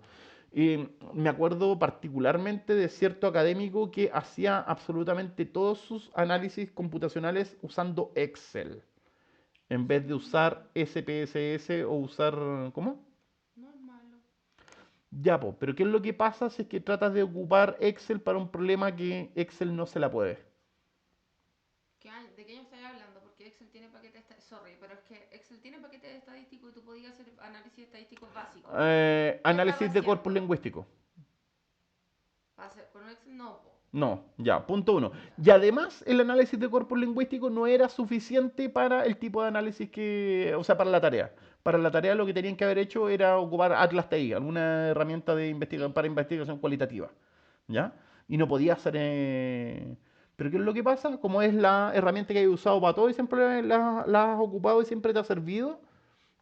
S1: Me acuerdo particularmente de cierto académico que hacía absolutamente todos sus análisis computacionales usando Excel, en vez de usar SPSS o usar... ¿Cómo?
S2: No es malo.
S1: Ya, po, pero ¿qué es lo que pasa si es que tratas de ocupar Excel para un problema que Excel no se la puede?
S2: ¿De qué año estáis hablando? Porque Excel tiene paquete sorry, pero es que Excel tiene paquete estadístico y tú podías hacer análisis estadístico básico. ¿Qué estaba
S1: Análisis de corpus
S2: haciendo?
S1: lingüístico.
S2: Con Excel no, po.
S1: No, ya, punto uno. Y además, el análisis de corpus lingüístico no era suficiente para el tipo de análisis o sea, para la tarea. Para la tarea lo que tenían que haber hecho era ocupar Atlas TI, alguna herramienta de investigación para investigación cualitativa, ¿ya? Y no podía hacer... Pero ¿qué es lo que pasa? Como es la herramienta que he usado para todo y siempre la has ocupado y siempre te ha servido,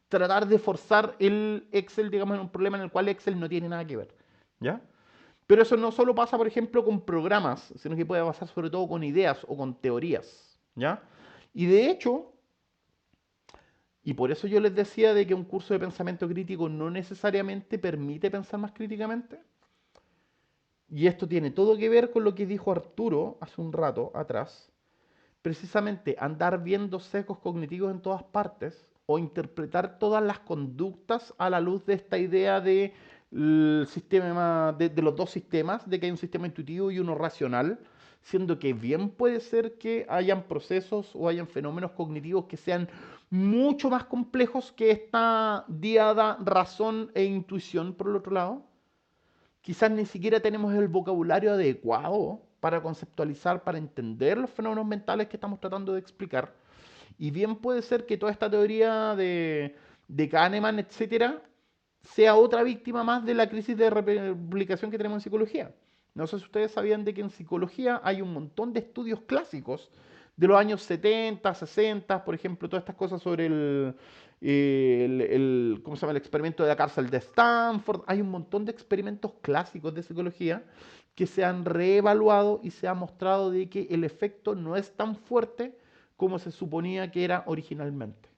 S1: tratar de forzar el Excel, digamos, en un problema en el cual Excel no tiene nada que ver, ¿ya? Pero eso no solo pasa, por ejemplo, con programas, sino que puede pasar sobre todo con ideas o con teorías, ¿ya? Y de hecho, y por eso yo les decía de que un curso de pensamiento crítico no necesariamente permite pensar más críticamente, y esto tiene todo que ver con lo que dijo Arturo hace un rato atrás, precisamente andar viendo sesgos cognitivos en todas partes o interpretar todas las conductas a la luz de esta idea de, sistema, de los dos sistemas, de que hay un sistema intuitivo y uno racional, siendo que bien puede ser que hayan procesos o hayan fenómenos cognitivos que sean mucho más complejos que esta diada razón e intuición por el otro lado. Quizás ni siquiera tenemos el vocabulario adecuado para conceptualizar, para entender los fenómenos mentales que estamos tratando de explicar. Y bien puede ser que toda esta teoría de Kahneman, etcétera, sea otra víctima más de la crisis de replicación que tenemos en psicología. No sé si ustedes sabían de que en psicología hay un montón de estudios clásicos de los años 70, 60, por ejemplo, todas estas cosas sobre ¿cómo se llama? El experimento de la cárcel de Stanford. Hay un montón de experimentos clásicos de psicología que se han reevaluado y se ha mostrado de que el efecto no es tan fuerte como se suponía que era originalmente.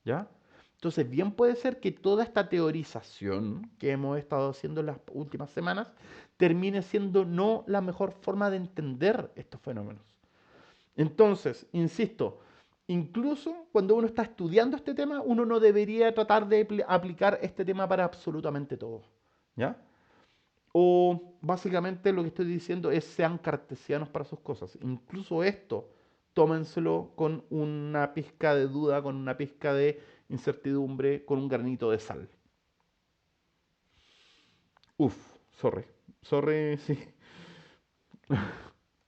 S1: ¿Ya? Entonces, bien puede ser que toda esta teorización que hemos estado haciendo en las últimas semanas termine siendo no la mejor forma de entender estos fenómenos. Entonces, insisto, incluso cuando uno está estudiando este tema, uno no debería tratar de aplicar este tema para absolutamente todo. ¿Ya? O básicamente lo que estoy diciendo es sean cartesianos para sus cosas. Incluso esto, tómenselo con una pizca de duda, con una pizca de incertidumbre, con un granito de sal. Uf, sorry. Sorry, sí.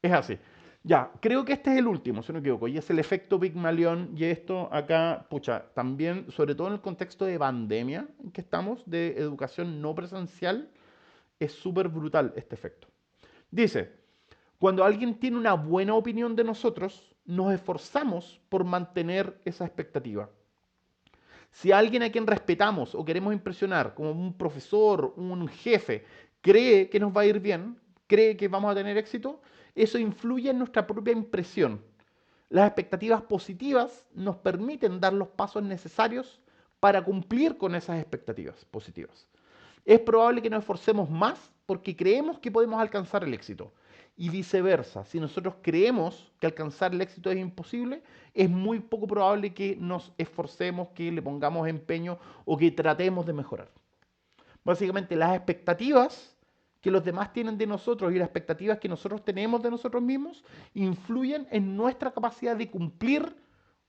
S1: Es así. Ya, creo que este es el último, si no me equivoco, y es el efecto Pigmalión, y esto acá, pucha, también, sobre todo en el contexto de pandemia en que estamos, de educación no presencial, es súper brutal este efecto. Dice, cuando alguien tiene una buena opinión de nosotros, nos esforzamos por mantener esa expectativa. Si alguien a quien respetamos o queremos impresionar, como un profesor, un jefe, cree que nos va a ir bien, cree que vamos a tener éxito, eso influye en nuestra propia impresión. Las expectativas positivas nos permiten dar los pasos necesarios para cumplir con esas expectativas positivas. Es probable que nos esforcemos más porque creemos que podemos alcanzar el éxito. Y viceversa, si nosotros creemos que alcanzar el éxito es imposible, es muy poco probable que nos esforcemos, que le pongamos empeño o que tratemos de mejorar. Básicamente las expectativas que los demás tienen de nosotros y las expectativas que nosotros tenemos de nosotros mismos influyen en nuestra capacidad de cumplir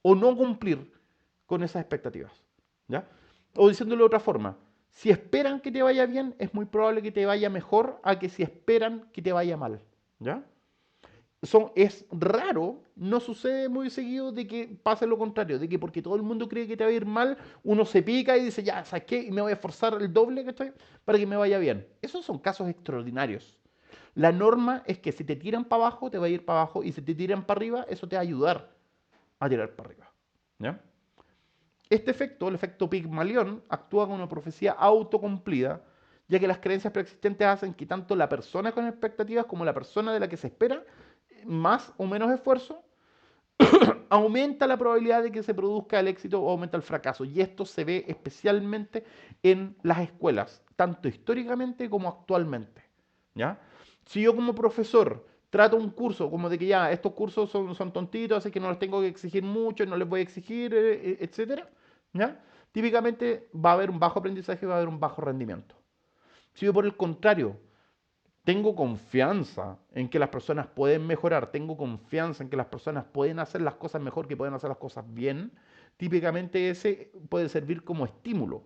S1: o no cumplir con esas expectativas. ¿Ya? O diciéndolo de otra forma, si esperan que te vaya bien, es muy probable que te vaya mejor a que si esperan que te vaya mal. ¿Ya? Es raro, no sucede muy seguido de que pase lo contrario, de que porque todo el mundo cree que te va a ir mal, uno se pica y dice, ya, ¿sabes qué? Y me voy a esforzar el doble, ¿cachai? Para que me vaya bien. Esos son casos extraordinarios. La norma es que si te tiran para abajo, te va a ir para abajo, y si te tiran para arriba, eso te va a ayudar a tirar para arriba. ¿Ya? Este efecto, el efecto Pigmalión, actúa como una profecía autocumplida, ya que las creencias preexistentes hacen que tanto la persona con expectativas como la persona de la que se espera más o menos esfuerzo, aumenta la probabilidad de que se produzca el éxito o aumenta el fracaso. Y esto se ve especialmente en las escuelas, tanto históricamente como actualmente. ¿Ya? Si yo como profesor trato un curso como de que ya estos cursos son tontitos, así que no les tengo que exigir mucho, no les voy a exigir, etcétera, ¿ya? Típicamente va a haber un bajo aprendizaje, va a haber un bajo rendimiento. Si yo por el contrario tengo confianza en que las personas pueden mejorar, tengo confianza en que las personas pueden hacer las cosas mejor, que pueden hacer las cosas bien, típicamente ese puede servir como estímulo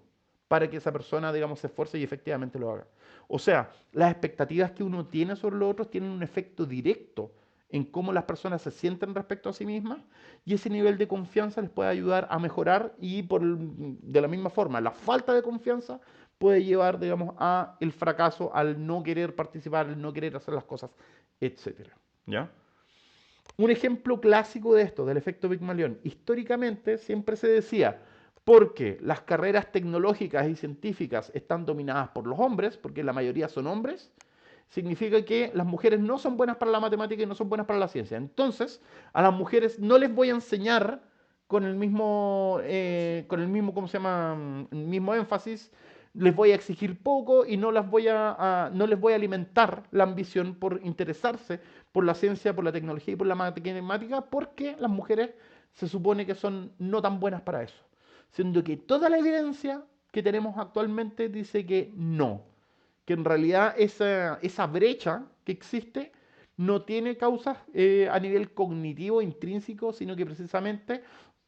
S1: para que esa persona, digamos, se esfuerce y efectivamente lo haga. O sea, las expectativas que uno tiene sobre los otros tienen un efecto directo en cómo las personas se sienten respecto a sí mismas, y ese nivel de confianza les puede ayudar a mejorar, y de la misma forma, la falta de confianza puede llevar, digamos, a el fracaso, al no querer participar, al no querer hacer las cosas, etcétera. ¿Ya? Un ejemplo clásico de esto, del efecto Pigmalión, históricamente siempre se decía, porque las carreras tecnológicas y científicas están dominadas por los hombres, porque la mayoría son hombres, significa que las mujeres no son buenas para la matemática y no son buenas para la ciencia. Entonces, a las mujeres no les voy a enseñar ¿cómo se llama? El mismo énfasis, les voy a exigir poco y no les voy a alimentar la ambición por interesarse por la ciencia, por la tecnología y por la matemática, porque las mujeres se supone que son no tan buenas para eso. Siendo que toda la evidencia que tenemos actualmente dice que no, que en realidad esa brecha que existe no tiene causas a nivel cognitivo intrínseco, sino que precisamente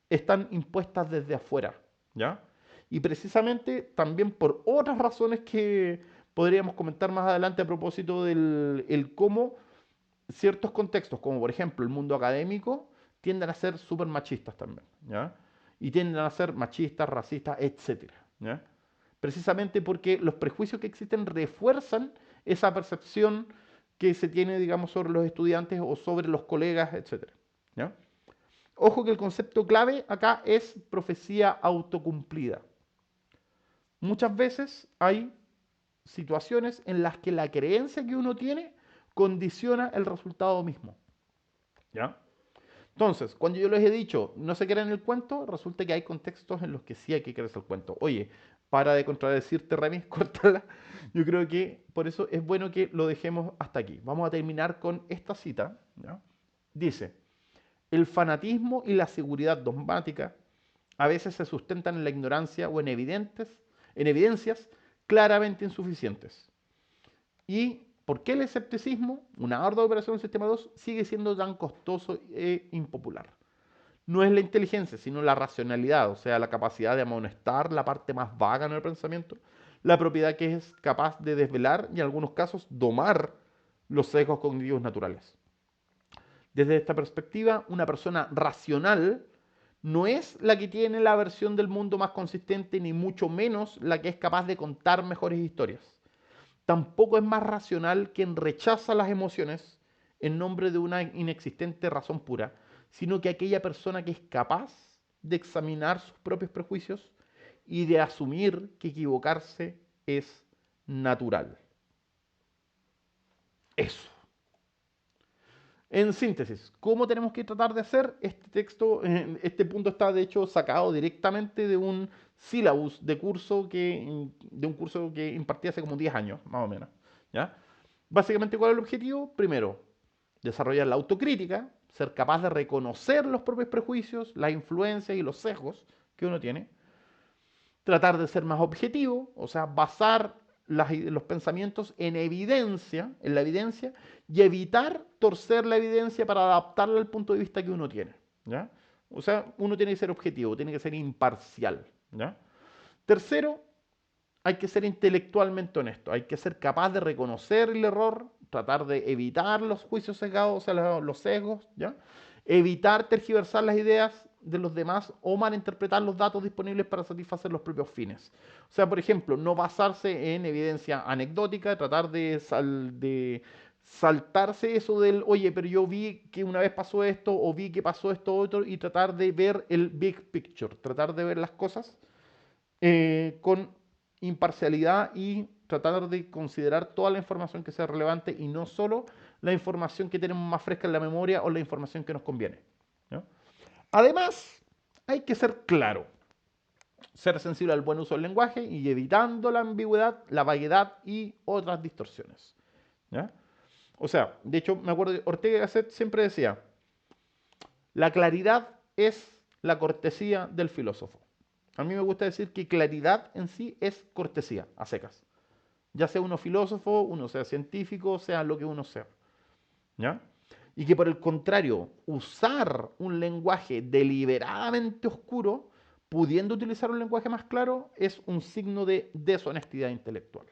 S1: están impuestas desde afuera, ¿ya? Y precisamente también por otras razones que podríamos comentar más adelante a propósito del el cómo ciertos contextos, como por ejemplo el mundo académico, tienden a ser súper machistas también, ¿ya? Y tienden a ser machistas, racistas, etcétera, ¿ya? Precisamente porque los prejuicios que existen refuerzan esa percepción que se tiene, digamos, sobre los estudiantes o sobre los colegas, etcétera, ¿ya? Ojo que el concepto clave acá es profecía autocumplida. Muchas veces hay situaciones en las que la creencia que uno tiene condiciona el resultado mismo, ¿ya? Entonces, cuando yo les he dicho no se crean el cuento, resulta que hay contextos en los que sí hay que creerse el cuento. Oye, para de contradecirte, Remy, córtala. Yo creo que por eso es bueno que lo dejemos hasta aquí. Vamos a terminar con esta cita, ¿ya? Dice, el fanatismo y la seguridad dogmática a veces se sustentan en la ignorancia o en evidencias claramente insuficientes. ¿Y por qué el escepticismo, una ardua operación del sistema 2, sigue siendo tan costoso e impopular? No es la inteligencia, sino la racionalidad, o sea, la capacidad de amonestar la parte más vaga en el pensamiento, la propiedad que es capaz de desvelar y en algunos casos domar los sesgos cognitivos naturales. Desde esta perspectiva, una persona racional no es la que tiene la versión del mundo más consistente, ni mucho menos la que es capaz de contar mejores historias. Tampoco es más racional quien rechaza las emociones en nombre de una inexistente razón pura, sino que aquella persona que es capaz de examinar sus propios prejuicios y de asumir que equivocarse es natural. Eso. En síntesis, ¿cómo tenemos que tratar de hacer? Este texto, este punto está de hecho sacado directamente de un sílabus de un curso que impartí hace como 10 años, más o menos. ¿Ya? Básicamente, ¿cuál es el objetivo? Primero, desarrollar la autocrítica, ser capaz de reconocer los propios prejuicios, las influencias y los sesgos que uno tiene. Tratar de ser más objetivo, o sea, basar los pensamientos en la evidencia, y evitar torcer la evidencia para adaptarla al punto de vista que uno tiene, ¿ya? O sea, uno tiene que ser objetivo, tiene que ser imparcial, ¿ya? Tercero, hay que ser intelectualmente honesto, hay que ser capaz de reconocer el error, tratar de evitar los juicios sesgados, o sea, los sesgos, ¿ya? Evitar tergiversar las ideas de los demás o malinterpretar los datos disponibles para satisfacer los propios fines. O sea, por ejemplo, no basarse en evidencia anecdótica, tratar de saltarse eso del, oye, pero yo vi que una vez pasó esto o vi que pasó esto otro, y tratar de ver el big picture, tratar de ver las cosas con imparcialidad y tratar de considerar toda la información que sea relevante y no solo la información que tenemos más fresca en la memoria o la información que nos conviene, ¿no? Además, hay que ser claro, ser sensible al buen uso del lenguaje y evitando la ambigüedad, la vaguedad y otras distorsiones, ¿ya? O sea, de hecho, me acuerdo que Ortega y Gasset siempre decía, la claridad es la cortesía del filósofo. A mí me gusta decir que claridad en sí es cortesía, a secas. Ya sea uno filósofo, uno sea científico, sea lo que uno sea, ¿ya? Y que por el contrario, usar un lenguaje deliberadamente oscuro, pudiendo utilizar un lenguaje más claro, es un signo de deshonestidad intelectual.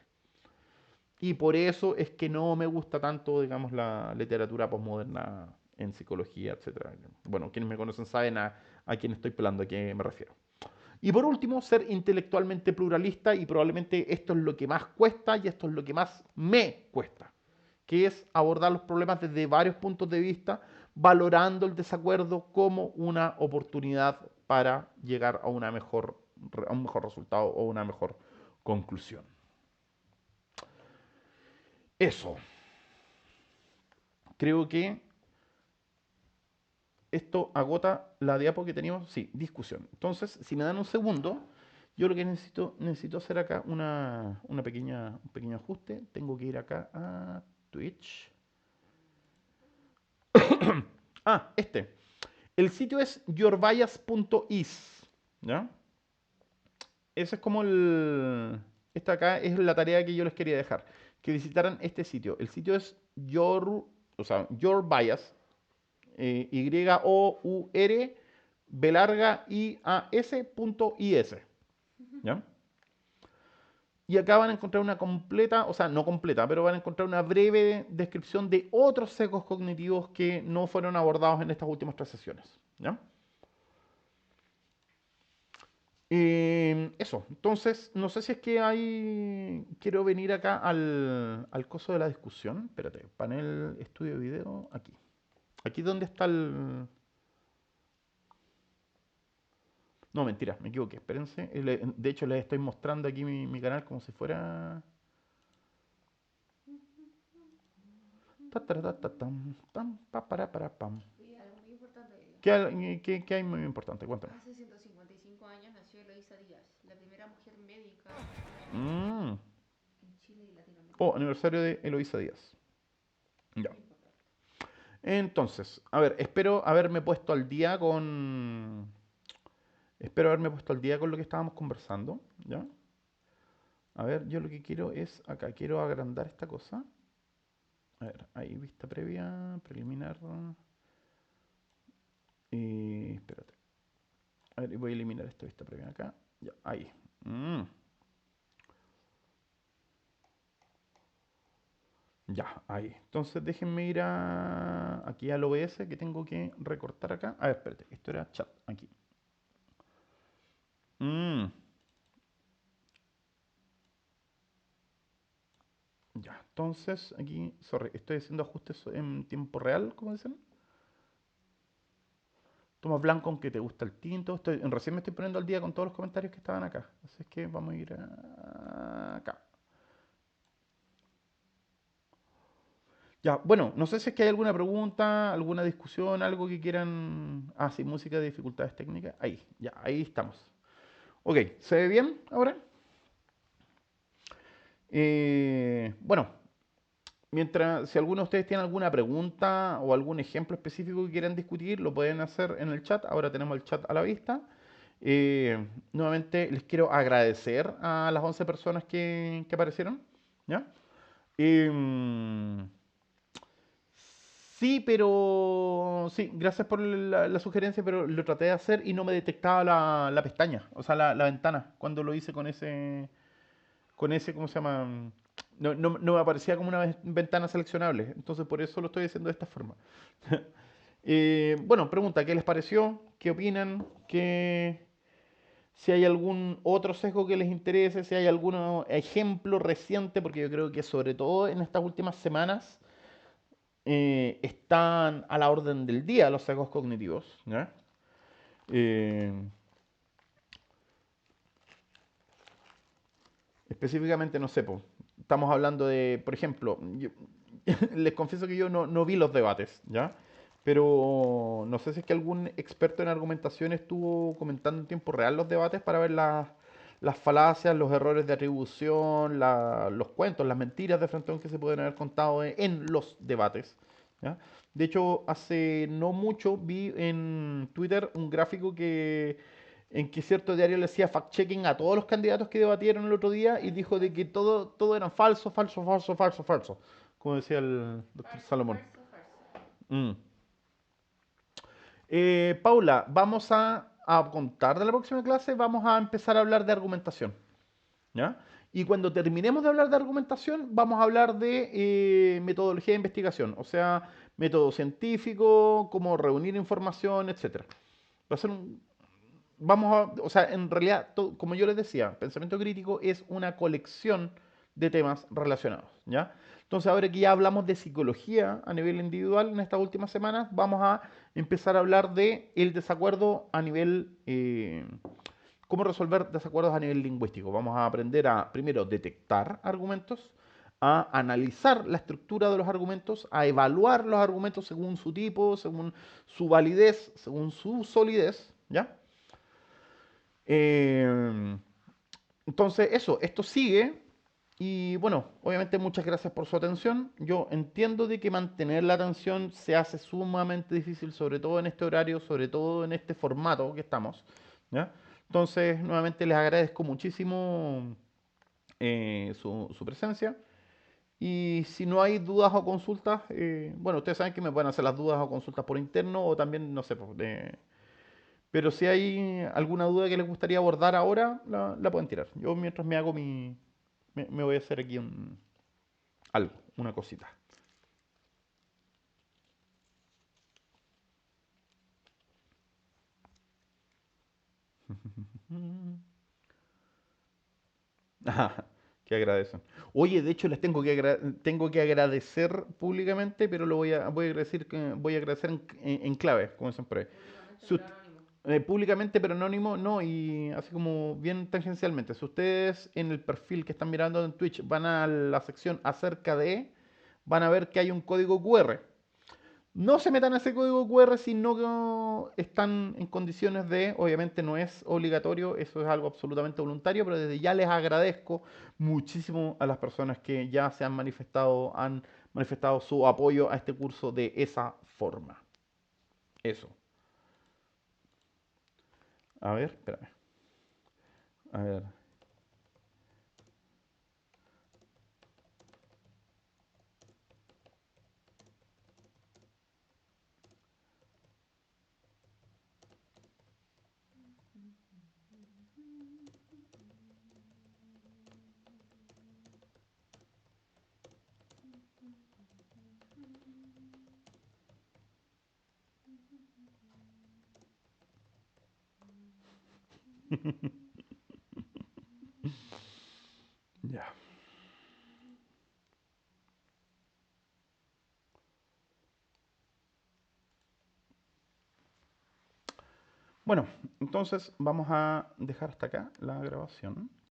S1: Y por eso es que no me gusta tanto, digamos, la literatura posmoderna en psicología, etcétera. Bueno, quienes me conocen saben a quién estoy pelando, a qué me refiero. Y por último, ser intelectualmente pluralista, y probablemente esto es lo que más cuesta y esto es lo que más me cuesta, que es abordar los problemas desde varios puntos de vista, valorando el desacuerdo como una oportunidad para llegar a a un mejor resultado o una mejor conclusión. Eso, creo que esto agota la diapo que teníamos. Sí, discusión. Entonces, si me dan un segundo, yo lo que necesito hacer acá un pequeño ajuste. Tengo que ir acá a Twitch. Ah, el sitio es yourbias.is, ¿ya? Ese es como el... Esta acá es la tarea que yo les quería dejar. Que visitaran este sitio. El sitio es Yourbias, Y-O-U-R, B larga I-A-S.is, ¿ya? Y acá van a encontrar una completa, o sea, no completa, pero van a encontrar una breve descripción de otros sesgos cognitivos que no fueron abordados en estas últimas 3 sesiones, ¿ya? Eso, entonces, no sé si es que hay... Quiero venir acá al coso de la discusión. Espérate, panel, estudio de video, aquí. Aquí donde está el... No, mentira, me equivoqué, espérense. De hecho, les estoy mostrando aquí mi canal como si fuera... Ta, ta, ta, ta, tam, tam, pa, para, pam.
S2: Y algo muy importante ahí.
S1: ¿Qué hay muy importante? Cuéntame.
S2: Hace 155 años nació Eloísa Díaz, la primera mujer médica
S1: Mm.
S2: en Chile y Latinoamérica.
S1: Oh, aniversario de Eloísa Díaz. Ya.
S2: Muy importante.
S1: Entonces, a ver, espero haberme puesto al día con... Espero haberme puesto al día con lo que estábamos conversando, ¿ya? A ver, yo lo que quiero es acá, quiero agrandar esta cosa. A ver, ahí vista previa, preliminar. Y espérate. A ver, voy a eliminar esta vista previa acá. Ya, ahí. Ya, ahí. Entonces déjenme ir aquí al OBS que tengo que recortar acá. A ver, espérate, esto era chat, aquí. Mm, ya, entonces aquí, sorry, estoy haciendo ajustes en tiempo real, como dicen. Tomas blanco aunque te gusta el tinto. Recién me estoy poniendo al día con todos los comentarios que estaban acá. Así es que vamos a ir acá. Ya, bueno, no sé si es que hay alguna pregunta, alguna discusión, algo que quieran. Ah, sí, música de dificultades técnicas. Ahí, ya, ahí estamos. Ok, ¿se ve bien ahora? Bueno, mientras, si alguno de ustedes tiene alguna pregunta o algún ejemplo específico que quieran discutir, lo pueden hacer en el chat. Ahora tenemos el chat a la vista. Nuevamente les quiero agradecer a las 11 personas que aparecieron, ¿ya? Em, sí, pero... Sí, gracias por la sugerencia, pero lo traté de hacer y no me detectaba la pestaña, o sea, la ventana, cuando lo hice con ese, ¿cómo se llama? No me aparecía como una ventana seleccionable, entonces por eso lo estoy haciendo de esta forma. Bueno, pregunta, ¿qué les pareció? ¿Qué opinan? Si hay algún otro sesgo que les interese, si hay algún ejemplo reciente, porque yo creo que sobre todo en estas últimas semanas están a la orden del día los sesgos cognitivos, ¿ya? Eh, Específicamente, no sé, po, estamos hablando de, por ejemplo, les confieso que yo no vi los debates, ¿ya? Pero no sé si es que algún experto en argumentación estuvo comentando en tiempo real los debates para ver las falacias, los errores de atribución, los cuentos, las mentiras de frente que se pueden haber contado en los debates, ¿ya? De hecho, hace no mucho vi en Twitter un gráfico en que cierto diario le hacía fact-checking a todos los candidatos que debatieron el otro día y dijo de que todo eran falso, falso, falso, falso, falso, como decía el doctor
S2: Farso,
S1: Salomón.
S2: farso, farso.
S1: Mm. Paula, vamos a contar de la próxima clase, vamos a empezar a hablar de argumentación, ¿ya? Y cuando terminemos de hablar de argumentación, vamos a hablar de metodología de investigación, o sea, método científico, cómo reunir información, etcétera. Va a ser o sea, en realidad, como yo les decía, pensamiento crítico es una colección de temas relacionados, ¿ya? Entonces, ahora que ya hablamos de psicología a nivel individual en estas últimas semanas, vamos a empezar a hablar de el desacuerdo a nivel, cómo resolver desacuerdos a nivel lingüístico. Vamos a aprender a, primero, detectar argumentos, a analizar la estructura de los argumentos, a evaluar los argumentos según su tipo, según su validez, según su solidez, ¿ya? Eh, entonces, esto sigue. Y bueno, obviamente muchas gracias por su atención. Yo entiendo de que mantener la atención se hace sumamente difícil, sobre todo en este horario, sobre todo en este formato que estamos, ¿ya? Entonces, nuevamente les agradezco muchísimo su presencia. Y si no hay dudas o consultas, bueno, ustedes saben que me pueden hacer las dudas o consultas por interno o también, no sé, pero si hay alguna duda que les gustaría abordar ahora, la pueden tirar. Yo mientras me hago me voy a hacer aquí algo, una cosita. Ah, que agradecen. Oye, de hecho les tengo que agradecer públicamente, pero voy a decir que voy a agradecer en clave, como siempre.
S2: Públicamente,
S1: Si
S2: pero
S1: ust-
S2: anónimo.
S1: Públicamente, pero anónimo, no, y así como bien tangencialmente. Si ustedes en el perfil que están mirando en Twitch van a la sección acerca de, van a ver que hay un código QR. No se metan a ese código QR si no están en condiciones de, obviamente no es obligatorio, eso es algo absolutamente voluntario, pero desde ya les agradezco muchísimo a las personas que ya se han manifestado su apoyo a este curso de esa forma. Eso. A ver, espérame. A ver. Ya. Bueno, entonces vamos a dejar hasta acá la grabación.